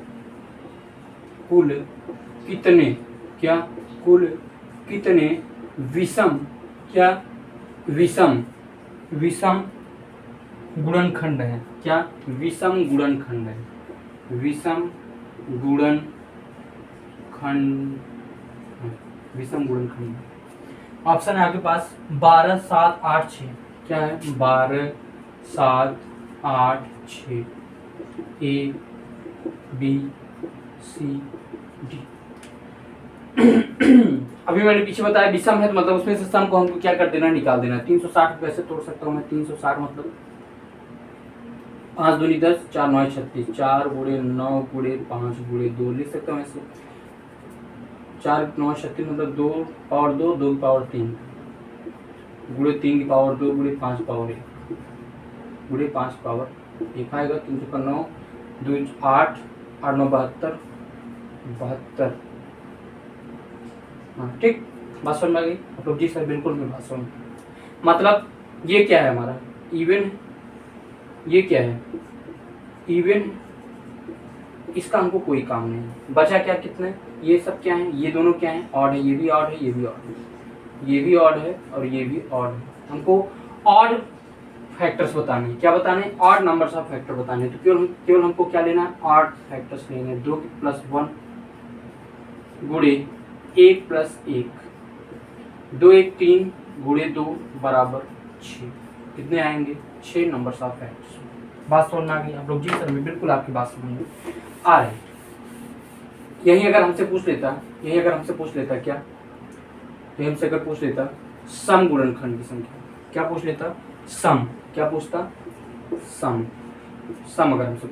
कितने, क्या कुल कितने विषम, क्या विषम गुणनखंड है, क्या विषम गुणनखंड है, विषम गुणनखंड। ऑप्शन है आपके पास 12 7 8 6, क्या है 12 7 8 6, ए बी सी डी। अभी मैंने पीछे बताया विषम है, तो मतलब उसमें से सम को हमको क्या कर देना, निकाल देना। 360 कैसे तोड़ सकता हूँ मैं, 360 मतलब 5 दूनी 10, 4 9 36, 4 गुणे 9 गुणे 5 गुणे 2 लिख सकता हूँ ऐसे। 4 9 36 मतलब 2 पावर 2, 2 की पावर 3 गुणे 3 की पावर 2 गुणे 5 पावर 1 गुणे 5 पावर 1 आएगा। 3 का 9 2 8 8 9 72। हाँ ठीक, बात समझ में आ गई आप लोग जी सर, बिल्कुल मैं बात समझ। मतलब ये क्या है हमारा इवन, ये क्या है इवन, इसका हमको कोई काम नहीं है। बचा क्या, कितने, ये सब क्या है, ये दोनों क्या है, ऑड है, ये भी ऑड है, ये भी ऑड है, ये भी ऑड है और ये भी ऑड है। हमको ऑड फैक्टर्स बताने हैं। क्या बताने हैं? ऑड नंबर्स ऑफ फैक्टर बताने हैं। तो केवल हमको क्या लेना है? ऑड फैक्टर्स लेने हैं। 2 प्लस 1 गुणे 1 प्लस 1, 2 1 3 गुणे 2 बराबर 6। कितने आएंगे? 6 नंबर्स ऑफ फैक्टर्स। बात समझ में आ गई आप लोग? जी सर, मैं बिल्कुल आपकी बात समझ में आ रही। यही अगर हमसे पूछ लेता क्या, यही हमसे अगर पूछ लेता सम गुणनखंड की संख्या, क्या पूछ लेता? सम। क्या पूछता? सम। सम अगर हमसे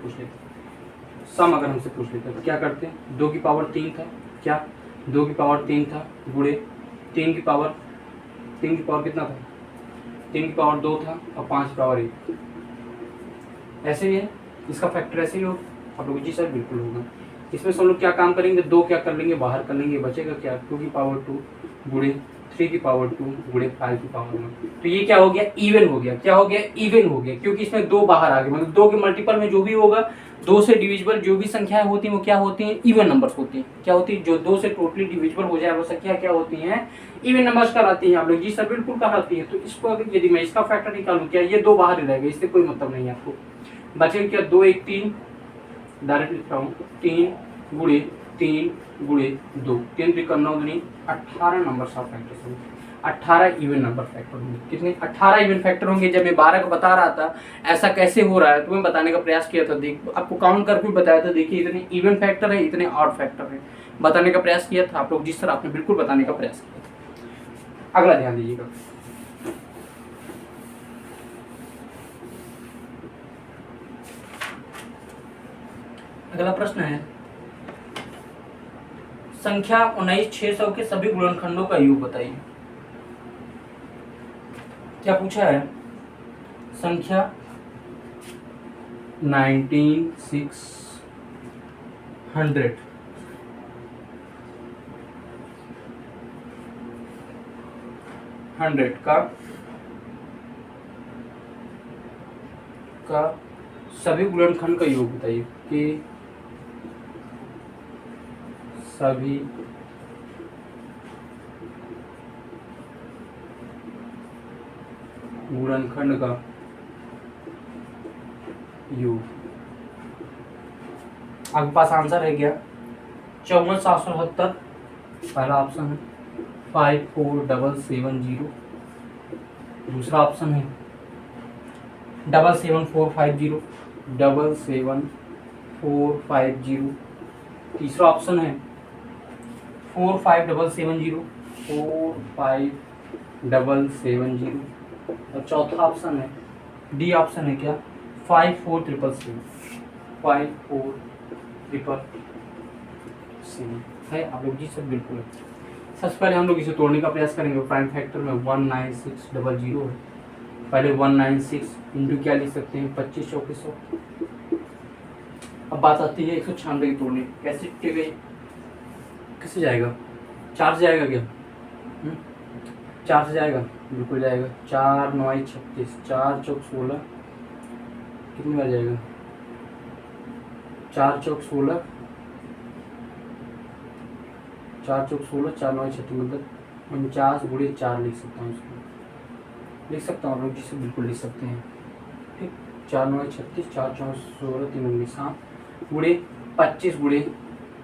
पूछ लेता तो क्या करते? 2 की पावर 3 था, क्या 2 की पावर 3 था गुणे 3 की पावर कितना था? 3 की पावर 2 था और 5 की पावर 1। ऐसे ही है, इसका फैक्टर ऐसे ही हो। आप लोग जी सर बिल्कुल होगा। इसमें सब लोग क्या काम करेंगे? 2 क्या कर लेंगे? बाहर कर लेंगे। बचेगा क्या? 2 की पावर 2 गुणे 3 की पावर 2 गुणे 5 की पावर 1। तो ये क्या हो गया? इवन हो गया। क्या हो गया? इवन हो गया, क्योंकि इसमें 2 बाहर आ गए। मतलब 2 के मल्टीपल में जो भी होगा, 2 से डिविजिबल जो भी संख्याएं होती हैं वो क्या होती हैं? इवन नंबर्स होती हैं। क्या होती है? जो 2 से टोटली डिविजिबल हो जाए वो संख्या क्या होती हैं? इवन नंबर्स कहलाती हैं। आप लोग जी सर बिल्कुल कहलाती है। तो इसको अगर यदि मैं इसका फैक्टर निकालूं, क्या ये 2 बाहर ही रहेगा, इससे कोई मतलब नहीं है आपको। बचेगा क्या? 2 1 3, डायरेक्ट लिख रहा हूँ, 3 गुणे 3 गुणे 2, 3 3 9 दूनी 18 नंबर ऑफ फैक्टर्स होंगे। 18 इवन नंबर फैक्टर होंगे। कितने? 18 इवन फैक्टर होंगे। जब मैं 12 को बता रहा था ऐसा कैसे हो रहा है, तो मैं बताने का प्रयास किया था। देख, आपको काउंट करके बताया था, देखिए इतने इवन फैक्टर है, इतने ऑड फैक्टर है, बताने का प्रयास किया था। आप लोग जिस तरह आपने बिल्कुल बताने का प्रयास किया था। अगला ध्यान दीजिएगा, अगला प्रश्न है संख्या 19600 के सभी गुणनखंडों का योग बताइए। क्या पूछा है? संख्या 19600 का सभी गुणनखंड का योग बताइए कि सभी गुणनखंड का योग। आपके पास आंसर है क्या? 54,770 पहला ऑप्शन है, 54,770 दूसरा ऑप्शन है, 77450 77450 तीसरा ऑप्शन है 45,770 45,770 और चौथा ऑप्शन है, डी ऑप्शन है क्या, 54,777 54,777 है। आप लोग जी सब बिल्कुल है। सबसे पहले हम लोग इसे तोड़ने का प्रयास करेंगे। प्राइम फैक्टर में 19600 है। पहले 196 इंटू क्या लिख सकते हैं? 25 चौके 100। अब बात आती है 196 की तोड़ने। कैसे जाएगा? 4 से जाएगा क्या? 4 से जाएगा? बिल्कुल जाएगा। 4 9 36, 4 चौक 16, कितनी बार जाएगा? 4 चौक 16, 4 चौक 16, 4 9 36, मतलब 49 गुणे 4 लिख सकता हूँ। इसको लिख सकता हूँ आप लोग जिसे बिल्कुल लिख सकते हैं। ठीक, 4 9 36, 4 चौक 16, 3 19 हाँ गुणे 25 गुणे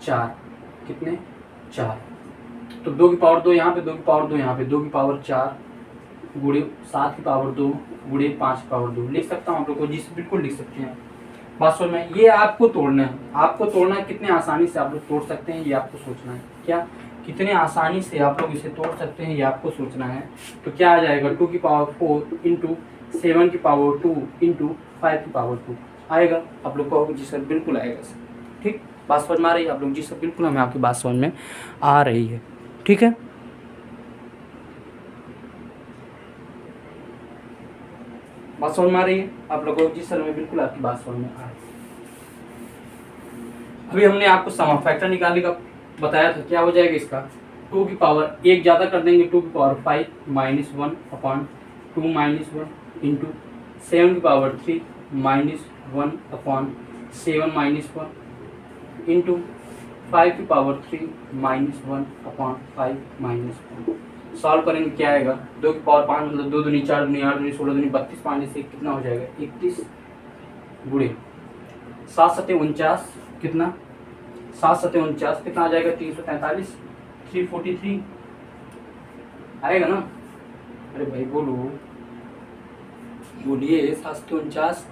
4, कितने? 4। तो 2 की पावर 2 यहाँ पे, 2 की पावर 2 यहाँ पे, 2 की पावर 4 गुणे 7 की पावर 2 गुणे 5 की पावर 2 लिख सकता हूँ आप लोग को, जिससे बिल्कुल लिख सकते हैं। वास्तव में ये आपको तोड़ना है। आपको तोड़ना है, कितने आसानी से आप लोग तोड़ सकते हैं ये आपको सोचना है। क्या कितने आसानी से आप लोग इसे तोड़ सकते हैं ये आपको सोचना है। तो क्या आ जाएगा? 2 की पावर 4 इंटू 7 की पावर 2 इंटू 5 की पावर 2 आएगा। आप लोग को जी सर बिल्कुल आएगा सर। ठीक, बात समझ में आ रही है आप लोग? जी सर बिल्कुल हमें आपकी बात समझ में आ रही है। ठीक है, बात समझ में आ रही है आप लोगों को? जी सर मैं बिल्कुल आपकी बात समझ में आ रही है। अभी हमने आपको सम ऑफ फैक्टर निकालने का बताया था। क्या हो जाएगा इसका? 2 की पावर 1 ज़्यादा कर देंगे, 2 की power 5 minus 1 upon 2 minus 1 into 7 की power 3 minus 1 upon 7 minus 1 into 5 की power 3 minus 1 upon 5 minus 1 solve करेंगे क्या आएगा, 2 की पावर 5 मतलब 2 दूनी 4 दूनी 8 दूनी 16 दूनी 32 पानी से कितना हो जाएगा 31 गुणे 7 सत्ते 49 कितना 7 सत्ते 49 कितना आ जाएगा 343 343 आएगा ना। अरे भाई बोलो बोलिए 7 सत्ते 49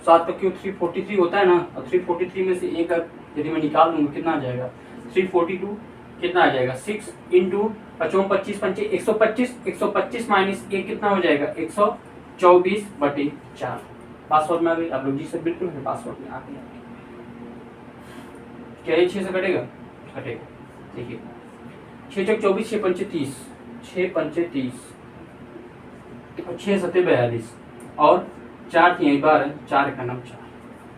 7 का क्यूब 343 होता है ना, और 343 में से एक यदि मैं निकाल दूंगा कितना आ जाएगा 342 कितना आ जाएगा 6 इंटू 25 पंचे 125 125 माइनस 1 कितना हो जाएगा 124/4। पासवर्ड में आ गई आप लोग जी सर बिल्कुल है पासवर्ड में आ गई। क्या ये 6 से कटेगा कटेगा देखिए 6 चौक 24 6 पंचे 30 6 पंचे 30 और 6 सत्ते 42 और 4 थी 12 4 का नाम 4।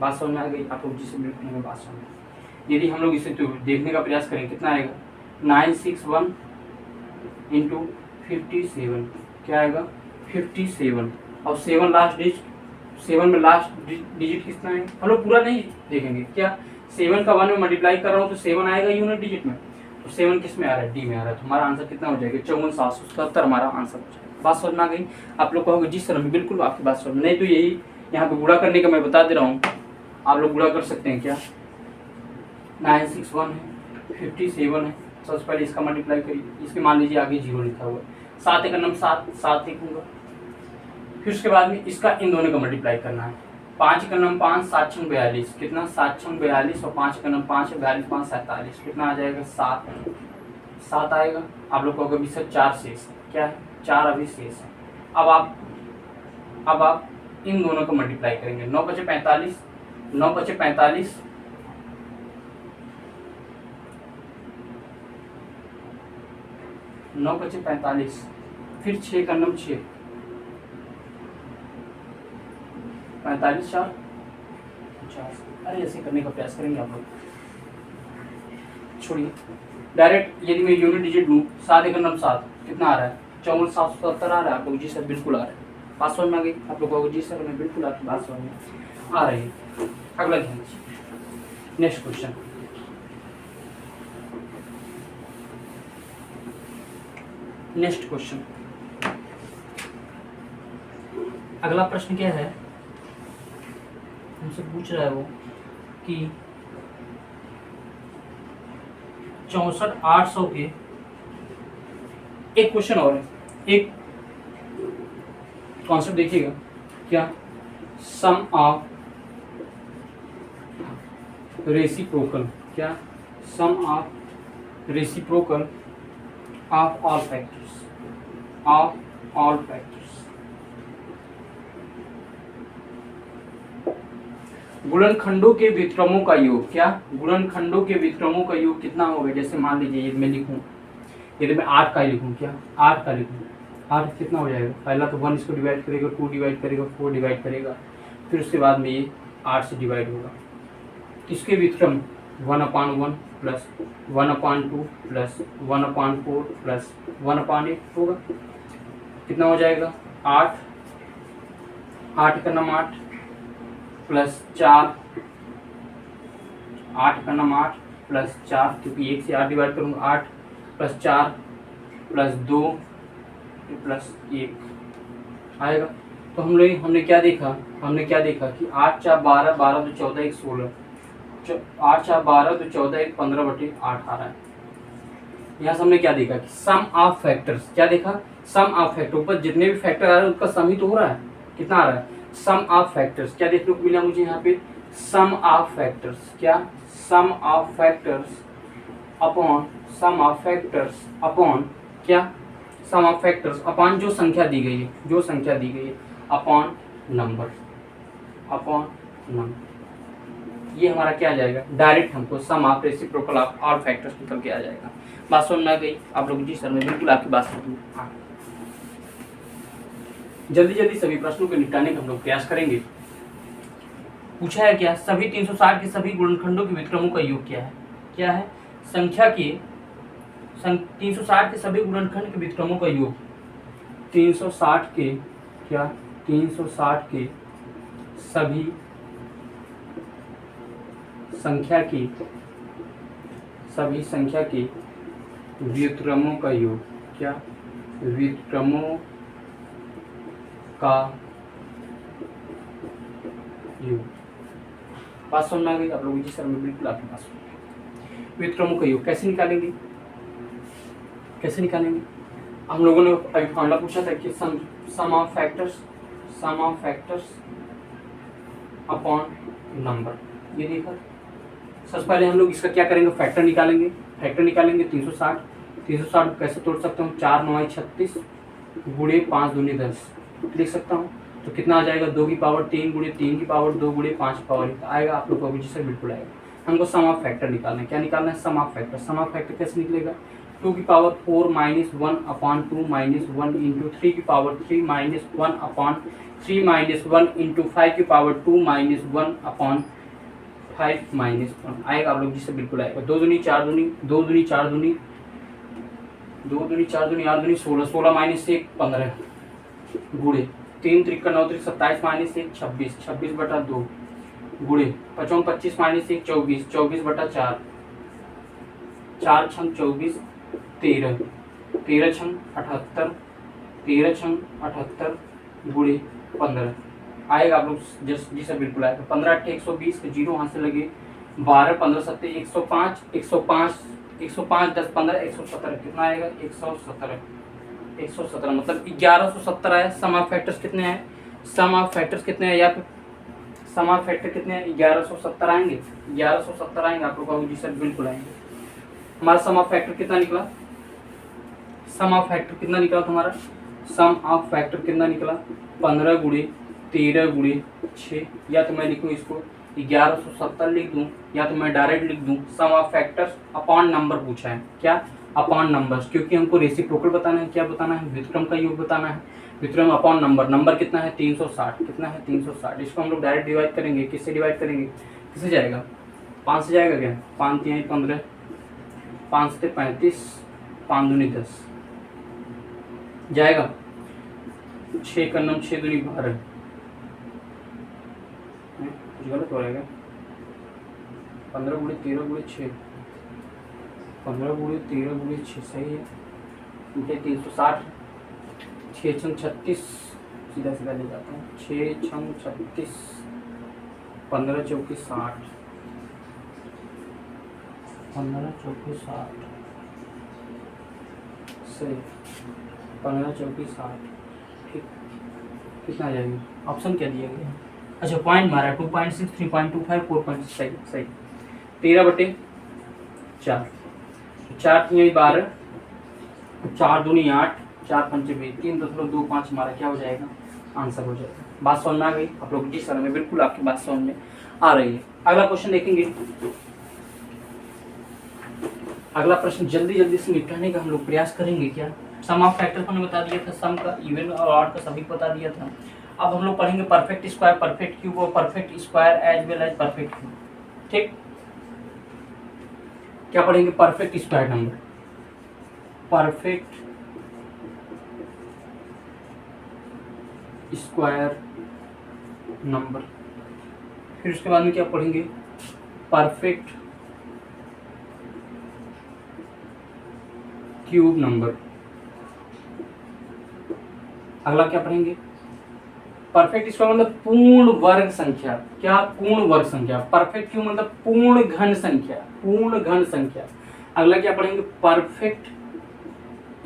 बात समझ में आ गई आप लोग जी से बिल्कुल है बात समझ में। यदि हम लोग इसे तो देखने का प्रयास करें कितना आएगा 961 इंटू 57 क्या आएगा 57 और 7 लास्ट डिजिट 7 में लास्ट डिजिट कितना है हम लोग पूरा नहीं देखेंगे क्या 7 का 1 में मल्टीप्लाई कर रहा हूँ तो 7 आएगा यूनिट डिजिट में, तो 7 किस में आ रहा है डी में आ रहा है, तो हमारा आंसर कितना हो जाएगा 54,777 हमारा आंसर हो जाएगा। बात समझ में आ गई आप लोग कहोगे जी सर हमें बिल्कुल आपकी बात समझ में नहीं, तो यही यहाँ पे गुणा करने का मैं बता दे रहा हूँ, आप लोग गुणा कर सकते हैं क्या 961 है 57 है, सबसे पहले इसका मल्टीप्लाई करिए, इसके मान लीजिए आगे 0 लिखा हुआ है 7 का नंबर 7 लिखूंगा, फिर उसके बाद में इसका इन दोनों का मल्टीप्लाई करना है 5 का नंबर 5 7 6 42 कितना 7 6 42 और 5 का नंबर 5 42 5 47 कितना आ जाएगा 7 आएगा। आप लोग कहोगे सर 4 शेष है, क्या है 4 अभी शेष है। अब आप इन दोनों को मल्टीप्लाई करेंगे 9 बचे 45 9 बचे 45 9 बचे 45 फिर 6 का नंबर 6 45 4 50। अरे ऐसे करने का प्रयास करेंगे आप लोग, छोड़िए डायरेक्ट यदि मैं यूनिट डिजिट लूँ 7 का नंबर 7 कितना आ रहा है 54,777 आ रहा है। आप लोग जी सर बिल्कुल आ रहा है, बात समझ में आ गई आप लोग कहोगे जी सर मैं बिल्कुल आपकी बात समझ में आ रही है। अगला ध्यान दीजिए नेक्स्ट क्वेश्चन, नेक्स्ट क्वेश्चन अगला प्रश्न क्या है हमसे पूछ रहा है वो कि 64,800 के एक क्वेश्चन और है, एक कॉन्सेप्ट देखिएगा क्या सम ऑफ रेसिप्रोकल क्या sum of reciprocal of all factors गुणनखंडों के व्युत्क्रमों का योग क्या गुणनखंडों के व्युत्क्रमों का योग कितना होगा। जैसे मान लीजिए मैं लिखूं यदि मैं 8 का लिखूं क्या 8 का लिखूं 8 कितना हो जाएगा, पहला तो 1 इसको डिवाइड करेगा 2 डिवाइड करेगा 4 डिवाइड करेगा, फिर उसके बाद में ये 8 से डिवाइड होगा। इसके व्युत्क्रम 1/1 प्लस 1/2 प्लस 1/4 प्लस 1/8 होगा, कितना हो जाएगा 8 का नाम 8 प्लस 4 8 का नाम 8 प्लस 4 क्योंकि 1 से 8 डिवाइड करूँगा 8 प्लस 4 प्लस 2 प्लस 1 आएगा। तो हमने क्या देखा कि 8 4 12 12 तो 14 1 16 8 4 12 तो 14 1 15/8 आ रहा है। यहाँ से हमने क्या देखा कि सम ऑफ फैक्टर्स क्या देखा सम ऑफ फैक्टर ऊपर जितने भी फैक्टर आ रहे हैं उनका सम ही तो हो रहा है, कितना आ रहा है सम ऑफ फैक्टर्स। क्या देखने को मिला मुझे यहाँ पे सम ऑफ फैक्टर्स क्या sum of factors upon sum of factors upon क्या सम ऑफ फैक्टर्स अपॉन जो संख्या दी गई है अपॉन नंबर ये हमारा क्या आ जाएगा डायरेक्ट हमको sum of reciprocal of all factors निकल के आ जाएगा। बात समझ में आ गई आप लोग जी सर मैं बिल्कुल आपकी बात समझ। हाँ जल्दी सभी प्रश्नों को निपटाने का हम लोग प्रयास करेंगे। पूछा है क्या सभी 360 के सभी गुणनखंडों के व्युत्क्रमों का योग क्या है संख्या के 360 के सभी गुणनखंड के व्युत्क्रमों का योग 360 के सभी संख्या के व्युत्क्रमों का योग क्या व्युत्क्रमों का योग। बात समझ में आ गई आप लोगों की? सर में बिल्कुल आपके पास व्युत्क्रमों का योग कैसे निकालेंगे, कैसे निकालेंगे? हम लोगों ने अभी फॉर्मूला पूछा था कि सम ऑफ फैक्टर्स अपॉन नंबर, ये देखा। सबसे पहले हम लोग इसका क्या करेंगे, फैक्टर निकालेंगे। 360 को कैसे तोड़ सकता हूँ, 4 9 36 गुणे 5 दूनी 10 लिख सकता हूँ। तो कितना आ जाएगा, 2 की पावर 3 गुणे 3 की पावर 2 गुणे 5 की पावर 1 आएगा। आप लोग को जी सर बिल्कुल आएगा। हमको सम ऑफ फैक्टर निकालना है। क्या निकालना है, sum of factor. Sum of factor कैसे निकलेगा, 2 की power 4 minus 1 upon 2 minus 1 into 3 की power 3 minus 1 upon 3 minus 1 into 5 की पावर 2 माइनस 1 अपॉन 5 माइनस 1 आएगा। आप लोग जिससे बिल्कुल आएगा। 2 दूनी 4 दूनी 2 दूनी 4 दूनी 2 दूनी 4 दूनी 8 दूनी 16 16 माइनस 1 15 गुणे 3 त्रिक 9 त्रिक 27 माइनस 1 26 26 बटा 2 गुणे 55 25 माइनस 1 24 24 बटा 4 4 छंग 24 13 13 छंग 78 13 छंग 78 गुणे 15 आएगा। आप लोग जस्ट जी सर बिल्कुल आएगा। 15 8 120 जीरो वहाँ से लगे 12 15 7 105 105 10 15 117 कितना आएगा, 117 मतलब 1170 आया। सम ऑफ फैक्टर्स कितने हैं, सम ऑफ फैक्टर्स कितने हैं, या फिर सम ऑफ फैक्टर कितने हैं, 1170 आएंगे। 1170 आएंगे आप लोग का जी सर बिल्कुल आएंगे। हमारा सम ऑफ फैक्टर कितना निकला, सम ऑफ फैक्टर कितना निकला तुम्हारा, सम ऑफ फैक्टर कितना निकला 15 गुणे 13 गुणे 6, या तो मैं लिखूँ इसको 1170 लिख दूँ, या तो मैं डायरेक्ट लिख दूँ सम ऑफ फैक्टर्स अपॉन नंबर पूछा है। क्या, अपॉन नंबर्स, क्योंकि हमको रेसिप्रोकल बताना है। क्या बताना है, व्युत्क्रम का योग बताना है। व्युत्क्रम अपॉन नंबर, नंबर कितना है 360, कितना है 360। इसको हम लोग डायरेक्ट डिवाइड करेंगे। किससे डिवाइड करेंगे, किससे जाएगा, 5 से जाएगा। क्या, 5 3 15 5 से 35 5 दूनी 10 जाएगा। 6 का 9 6 दूनी 12 कुछ गलत हो रहेगा। 15 गुणे 13 गुणे 6 15 गुणे 13 गुणे 6 सही है। उनके 360 6 छंग 36 सीधा सीधा ले जाता हूँ। 6 छंग 36 15 चौकी 60 15 चौकी 60 सही 15 चौकी 60 ठीक। कितना आ जाएगा, ऑप्शन क्या दिया गया, अच्छा पॉइंट मारा 2.6 3.25 4.6 सही सही। 13 बटे 4 4 3 12 4 दूनी 8 4 पंचे 20 3.25 हमारा क्या हो जाएगा, आंसर हो जाएगा। बात समझ में आ गई आप लोग जी सर में बिल्कुल आपकी बात समझ में आ रही है। अगला क्वेश्चन देखेंगे। अगला प्रश्न जल्दी जल्दी से निपटाने का हम लोग प्रयास करेंगे। क्या, सम ऑफ फैक्टर को बता दिया था, सम का, इवन और ऑड का सभी बता दिया था। अब हम लोग पढ़ेंगे परफेक्ट स्क्वायर, परफेक्ट क्यूब और perfect square as well as perfect cube. ठीक, क्या पढ़ेंगे, perfect square number, perfect square number. फिर उसके बाद में क्या पढ़ेंगे, परफेक्ट क्यूब नंबर। अगला क्या पढ़ेंगे, परफेक्ट स्क्वायर मतलब पूर्ण वर्ग संख्या। क्या, पूर्ण वर्ग संख्या। परफेक्ट क्यूब मतलब पूर्ण घन संख्या, पूर्ण घन संख्या। अगला क्या पढ़ेंगे, perfect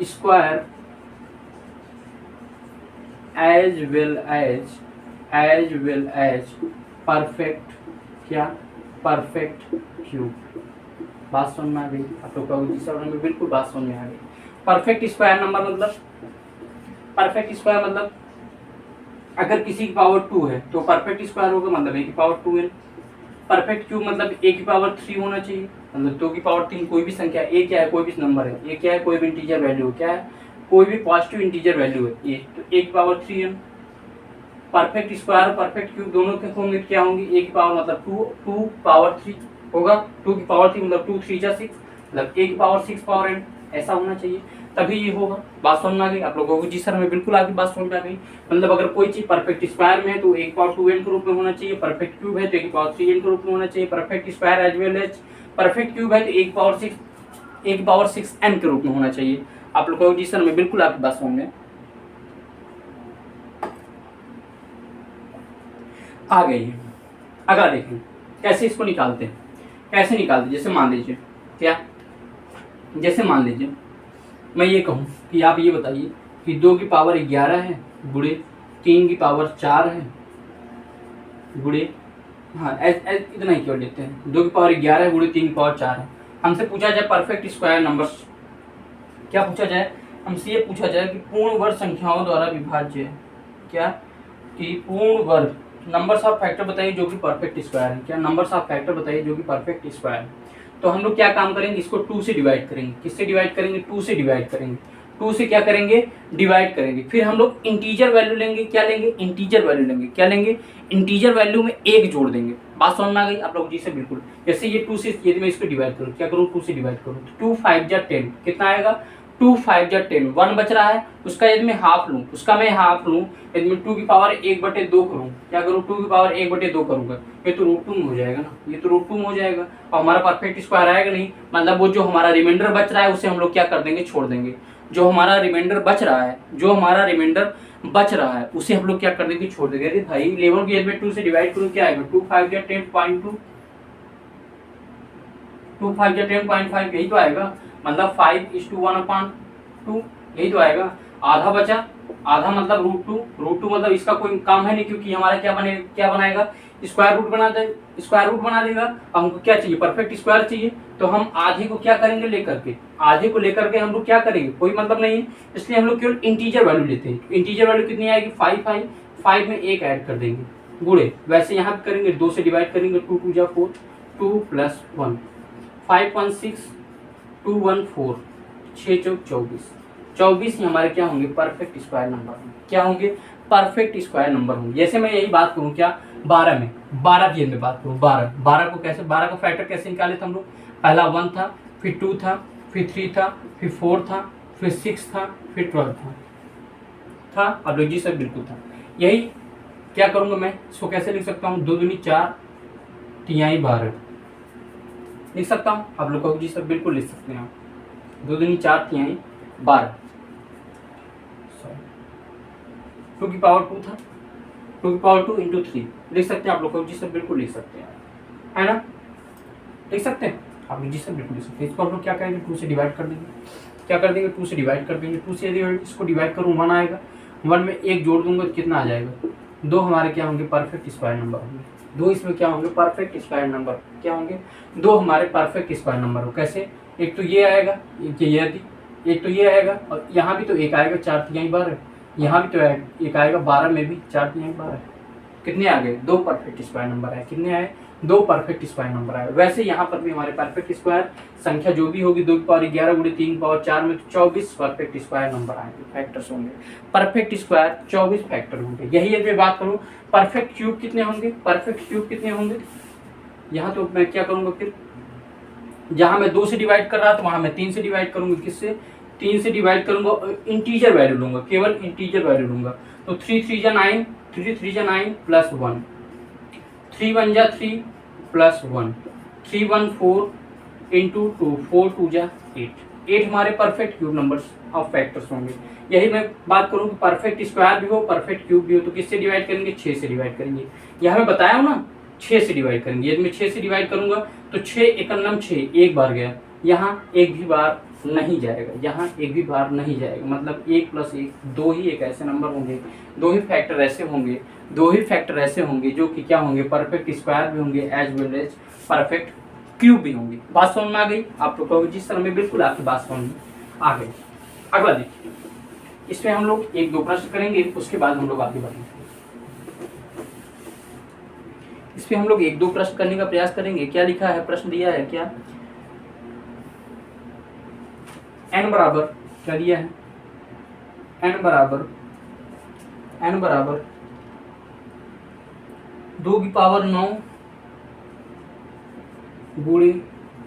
square as well as perfect, क्या, परफेक्ट क्यूब। बात समझ में आ गई आप लोग का जी सर में बिल्कुल बात समझ में आ गई। परफेक्ट स्क्वायर नंबर मतलब, परफेक्ट स्क्वायर मतलब अगर किसी की पावर 2 है तो परफेक्ट स्क्वायर होगा, मतलब a की पावर 2n। परफेक्ट क्यूब मतलब a की पावर 3 होना चाहिए, मतलब 2 की पावर 3 कोई भी संख्या। a क्या है, कोई भी नंबर है। a क्या है, कोई भी इंटीजर वैल्यू। क्या है, कोई भी पॉजिटिव इंटीजर वैल्यू है a, तो a की power 3n। Perfect square perfect cube दोनों के होंगे क्या होंगे, a की पावर मतलब 2 पावर 3 होगा, 2 की पावर 3 मतलब 2 3 जा 6, मतलब a की पावर 6 पावर n, ऐसा होना चाहिए तभी ये होगा। बात समझ में आ गई आप लोगों को जी सर में बिल्कुल आपकी बात समझ में आ गई। मतलब अगर कोई चीज परफेक्ट स्क्वायर में है तो a की पावर 2n के रूप में होना चाहिए, परफेक्ट क्यूब है तो a की पावर 3n के रूप में होना चाहिए, perfect square as well as perfect cube है तो a की पावर 6 a की पावर 6n के रूप में होना चाहिए। आप लोग कहोगे जी सर मैं बिल्कुल आपकी बात समझ में आ गई है। अगला देखें कैसे इसको निकालते हैं, कैसे निकालते, जैसे मान लीजिए क्या, जैसे मान लीजिए मैं ये कहूँ कि आप ये बताइए कि 2 की पावर 11 है गुणे 3 की पावर 4 है गुणे, हाँ इतना ही क्यों लेते हैं, 2 की पावर 11 है गुणे 3 की पावर 4 है। हमसे पूछा जाए परफेक्ट स्क्वायर नंबर्स, क्या पूछा जाए, हमसे ये पूछा जाए कि पूर्ण वर्ग संख्याओं द्वारा विभाज्य है, क्या कि पूर्ण वर्ग नंबर्स ऑफ फैक्टर बताइए जो कि परफेक्ट स्क्वायर है, क्या नंबर्स ऑफ फैक्टर बताइए जो कि परफेक्ट स्क्वायर है। तो हम लोग क्या काम करेंगे, इसको 2 से डिवाइड करेंगे, किससे डिवाइड करेंगे, 2 से डिवाइड करेंगे, 2 से क्या करेंगे, डिवाइड करेंगे। फिर हम लोग इंटीजर वैल्यू लेंगे, क्या लेंगे, इंटीजर वैल्यू लेंगे, क्या लेंगे, इंटीजर वैल्यू में 1 जोड़ देंगे। बात समझ में आ गई आप लोग जी से बिल्कुल। जैसे ये 2 से यदि मैं इसको डिवाइड करूँ, क्या करूँ, 2 से डिवाइड करूँ तो 2 5 जा 10 कितना आएगा, 2 5 जा 10, 1 बच रहा है, उसका यदि मैं हाफ लूँ, उसका मैं हाफ लूँ, यदि मैं 2 की पावर 1/2 करूँ, क्या करूँ, 2 की पावर 1/2 करूँगा, ये तो √2 में हो जाएगा ना, ये तो √2 में हो जाएगा और हमारा परफेक्ट स्क्वायर आएगा नहीं। मतलब वो जो हमारा रिमाइंडर बच रहा है उसे हम लोग क्या कर देंगे, छोड़ देंगे। जो हमारा रिमाइंडर बच रहा है, जो हमारा रिमाइंडर बच रहा है उसे हम लोग क्या कर देंगे, छोड़ देंगे। अरे भाई 11 की यदि मैं 2 से डिवाइड करूँ क्या आएगा, 2 5 जा 10.2, 2 5 जा 10.5 यही तो आएगा, मतलब 5:1/2 यही तो आएगा। आधा बचा, आधा मतलब √2 मतलब इसका कोई काम है नहीं क्योंकि हमारा क्या बनाएगा, स्क्वायर रूट बना देगा। हमको क्या चाहिए, परफेक्ट स्क्वायर चाहिए, तो हम आधे को क्या करेंगे, लेकर के आधे को लेकर के हम लोग क्या करेंगे, कोई मतलब नहीं है, इसलिए हम लोग केवल इंटीजर वैल्यू लेते हैं। इंटीजर वैल्यू कितनी आएगी, 5 में 1 ऐड कर देंगे गुणे, वैसे यहाँ पे करेंगे 2 से डिवाइड करेंगे, 2 2 जा 4, 2 + 1, 5 1 6, 2 1 4, 6 चौक 24, 24 ही हमारे क्या होंगे, परफेक्ट स्क्वायर नंबर होंगे, क्या होंगे, परफेक्ट स्क्वायर नंबर होंगे। जैसे मैं यही बात करूँ क्या, 12 में 12 की मैं बात करूँ, 12 को कैसे, 12 का फैक्टर कैसे निकाले थे हम लोग, पहला 1 था, फिर 2 था, फिर 3 था, फिर 4 था, फिर 6 था, फिर 12 था अब लोग जी सर बिल्कुल था। यही क्या करूँगा मैं, इसको कैसे लिख सकता हूँ, 2 दूनी 4 तिहाई 12 लिख सकता हूँ। आप लोग कहोगे जी सर बिल्कुल लिख सकते हैं आप, 2 दूनी 4 तिहाई 12, 2 की पावर 2 था, 2 की पावर 2 × 3 लिख सकते हैं। आप लोग कहोगे जी सर बिल्कुल लिख सकते हैं, है ना, लिख सकते हैं आप लोग जी सर बिल्कुल लिख सकते हैं। इसको हम लोग क्या करेंगे, 2 से डिवाइड कर देंगे, क्या कर देंगे, 2 से डिवाइड कर देंगे। 2 से यदि इसको डिवाइड करूँ 1 आएगा, 1 में 1 जोड़ दूंगा तो कितना आ जाएगा, 2 हमारे क्या होंगे, परफेक्ट स्क्वायर नंबर होंगे। 2 इसमें क्या होंगे, परफेक्ट स्क्वायर नंबर क्या होंगे, 2 हमारे परफेक्ट स्क्वायर नंबर हो। कैसे, एक तो ये आएगा, एक तो ये आएगा और यहाँ भी तो एक आएगा, 4 तिहाई 12, यहाँ भी तो एक आएगा 12 में भी 4 तिहाई 12, कितने आ गए, 2 परफेक्ट स्क्वायर नंबर आए, कितने आए, 2 परफेक्ट स्क्वायर नंबर आए। वैसे यहाँ पर भी हमारे परफेक्ट स्क्वायर संख्या जो भी होगी 2 की पावर 11 गुणे 3 की पावर 4 में 24 परफेक्ट स्क्वायर नंबर आएंगे, फैक्टर्स होंगे। परफेक्ट स्क्वायर 24 फैक्टर होंगे। यही यदि मैं बात करूँ परफेक्ट क्यूब कितने होंगे, परफेक्ट क्यूब कितने होंगे, यहाँ तो मैं क्या करूँगा, फिर जहाँ मैं 2 से डिवाइड कर रहा था वहाँ मैं 3 से डिवाइड करूँगा, किससे, 3 से डिवाइड करूँगा, इंटीजर वैल्यू लूँगा, केवल इंटीजर वैल्यू लूँगा। तो 3 3 जा 9, 3 3 जा 9 + 1, 3 1 जा 3 + 1, 3 1 4 × 2, 4 2 जा 8 हमारे perfect cube numbers of factors होंगे। यही मैं बात करूँ कि परफेक्ट स्क्वायर भी हो, परफेक्ट क्यूब भी हो, तो किससे डिवाइड करेंगे, 6 से डिवाइड करेंगे। यह मैं बताया हूँ ना, 6 से डिवाइड करेंगे। यदि मैं 6 से डिवाइड करूँगा तो 6 एकम 6 एक बार गया, यहाँ एक भी बार नहीं जाएगा, यहाँ एक भी बार नहीं जाएगा, मतलब 1 + 1 2 ही एक ऐसे नंबर होंगे, 2 ही फैक्टर ऐसे होंगे, 2 ही फैक्टर ऐसे होंगे जो कि क्या होंगे, परफेक्ट स्क्वायर भी होंगे as well as perfect cube भी होंगे। बात समझ में आ गई आप लोग कहोगे जिस तरह में, बिल्कुल आपकी बात समझ में आ गई। अगला देखिए, इसमें हम लोग 1-2 प्रश्न करेंगे, उसके बाद हम लोग आगे बढ़ेंगे। इसमें हम लोग 1-2 प्रश्न करने का प्रयास करेंगे। क्या लिखा है, प्रश्न दिया है क्या, n बराबर क्या दिया है, n बराबर 2 की पावर 9 गुणे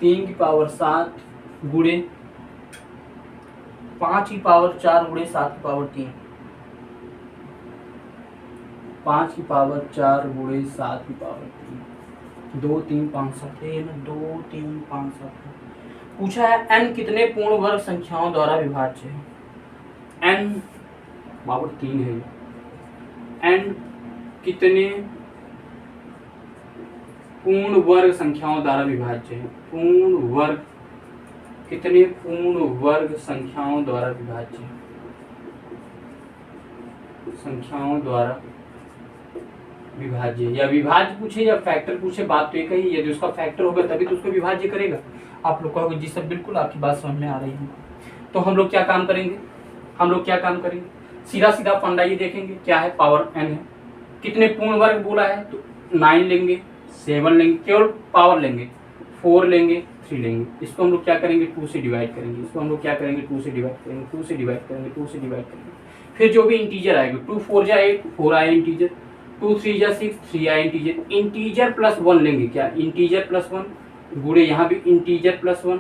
3 की पावर 7 गुणे 5 की पावर 4 गुणे 7 की पावर 3, 5 की पावर 4 गुणे 7 की पावर 3, 2 3 5 7 2 3 5 7 पूछा है n कितने पूर्ण वर्ग संख्याओं द्वारा विभाज्य है। n बराबर 3 है। n कितने पूर्ण वर्ग संख्याओं द्वारा विभाज्य है। पूर्ण वर्ग कितने पूर्ण वर्ग संख्याओं द्वारा विभाज्य है। संख्याओं द्वारा विभाज्य या विभाज्य पूछे या फैक्टर पूछे, बात तो एक ही। यदि उसका फैक्टर होगा तभी तो उसको विभाज्य करेगा। आप लोग कहोगे जी सर बिल्कुल आपकी बात समझ में आ रही है। तो हम लोग क्या काम करेंगे, सीधा सीधा फंडा ये देखेंगे क्या है, पावर n है। कितने पूर्ण वर्ग बोला है तो 9 लेंगे, 7 लेंगे, केवल पावर लेंगे, 4 लेंगे, 3 लेंगे। इसको हम लोग क्या करेंगे, 2 से डिवाइड करेंगे। इसको हम लोग क्या करेंगे, 2 से डिवाइड करेंगे, 2 से डिवाइड करेंगे, 2 से डिवाइड करेंगे। फिर जो भी इंटीजर आएगा, 2 4 जा 8, 4 आया इंटीजर, 2 3 जा 6, 3 आया इंटीजर। इंटीजर प्लस 1 लेंगे, क्या इंटीजर प्लस 1 गुणे यहाँ भी इंटीजर प्लस 1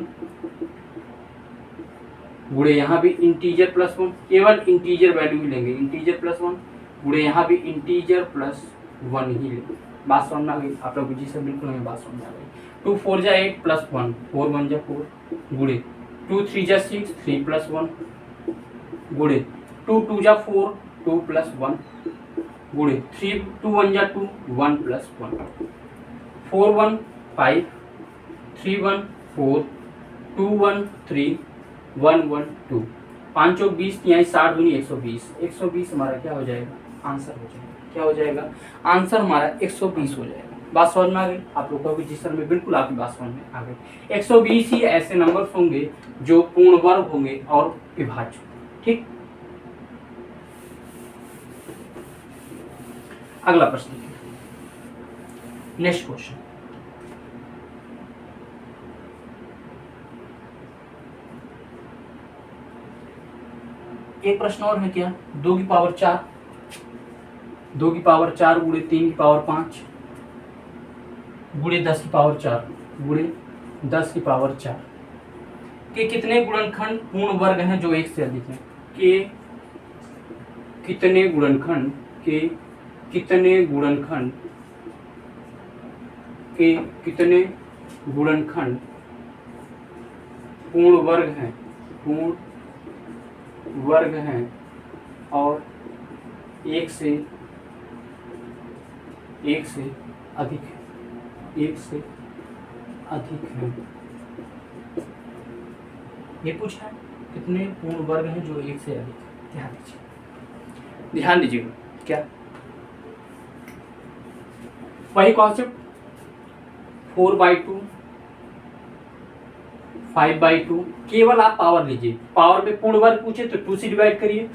गुणे यहाँ भी इंटीजर प्लस 1, केवल इंटीजर वैल्यू ही लेंगे। इंटीजर प्लस 1 गुणे यहाँ भी इंटीजर प्लस 1 ही लेंगे। बात समझ में आ गई आप लोग जी सर बिल्कुल हमें बात समझ में आ गई। 2 4 जा 8 प्लस 1, 4 1 जा 4 गुणे 2 3 जा 6, 3 प्लस 1 गुणे 2 2 जा 4, 2 प्लस 1 गुणे 3 2 1 जा 2, 1 प्लस 1 4 1 5 3 1 4 2 1 3 1 1 2 5 चौक 20, 60 दूनी 120। 120 हमारा क्या हो जाएगा, आंसर हो जाएगा। क्या हो जाएगा, आंसर हमारा 120 हो जाएगा। बात समझ में आ गई आप लोगों को, जिस सर में बिल्कुल आपकी बात समझ में आ गई। 120 ही ऐसे नंबर्स होंगे जो पूर्ण वर्ग होंगे और विभाज्य। ठीक, अगला प्रश्न, नेक्स्ट क्वेश्चन। एक प्रश्न और है क्या, 2 की पावर 4, 2 की पावर 4 गुणे 3 की पावर 5 गुणे 10 की पावर 4 गुणे 10 की पावर 4 के कितने गुणनखंड पूर्ण वर्ग हैं जो 1 से अधिक हैं। के कितने गुणनखंड के कितने गुणनखंड के कितने गुणनखंड पूर्ण वर्ग हैं, पूर्ण वर्ग हैं और 1 से अधिक है, 1 से अधिक है। ये पूछा है कितने पूर्ण वर्ग हैं जो 1 से अधिक है। ध्यान दीजिएगा क्या, वही कॉन्सेप्ट 4/2 5/2, केवल आप पावर लीजिए। पावर में पूर्ण वर्ग पूछे तो 2 से डिवाइड करिए,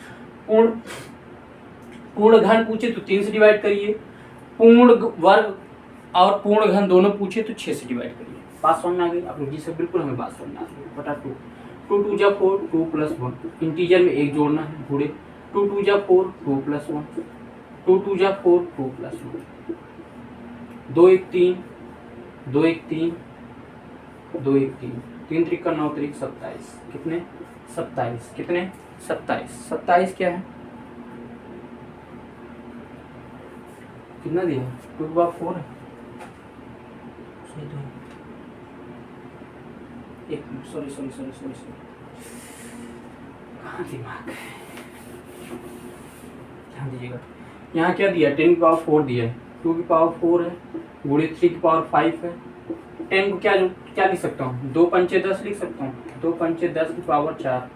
पूर्ण घन पूछे तो 3 से डिवाइड करिए, पूर्ण वर्ग और पूर्ण घन दोनों पूछे तो 6 से डिवाइड करिए। बात समझ में आ गई आप लोग जी से बिल्कुल हमें बात समझ में आ गई। बटा 2 2 2 जा 4, 2 प्लस 1 इंटीजर में 1 जोड़ना है गुणे 2 2 जा 4, 2 प्लस 1 2 2 जा 4, 2 प्लस 1 2 1 3 2 1 3 2 1 3 3 3 का 9 3 27, कितने 27, कितने 27, 27 क्या है, कितना दिया 2/4 है। एक मिनट, सॉरी कहाँ दिमाग है, ध्यान दीजिएगा। यहाँ क्या दिया, 10 की पावर 4 दिया है, 2 की पावर 4 है गुणे 3 की पावर 5 है। 10 को क्या लिख सकता हूँ, 2 पंचे 10 लिख सकता हूँ, 2 पंचे 10 की पावर 4।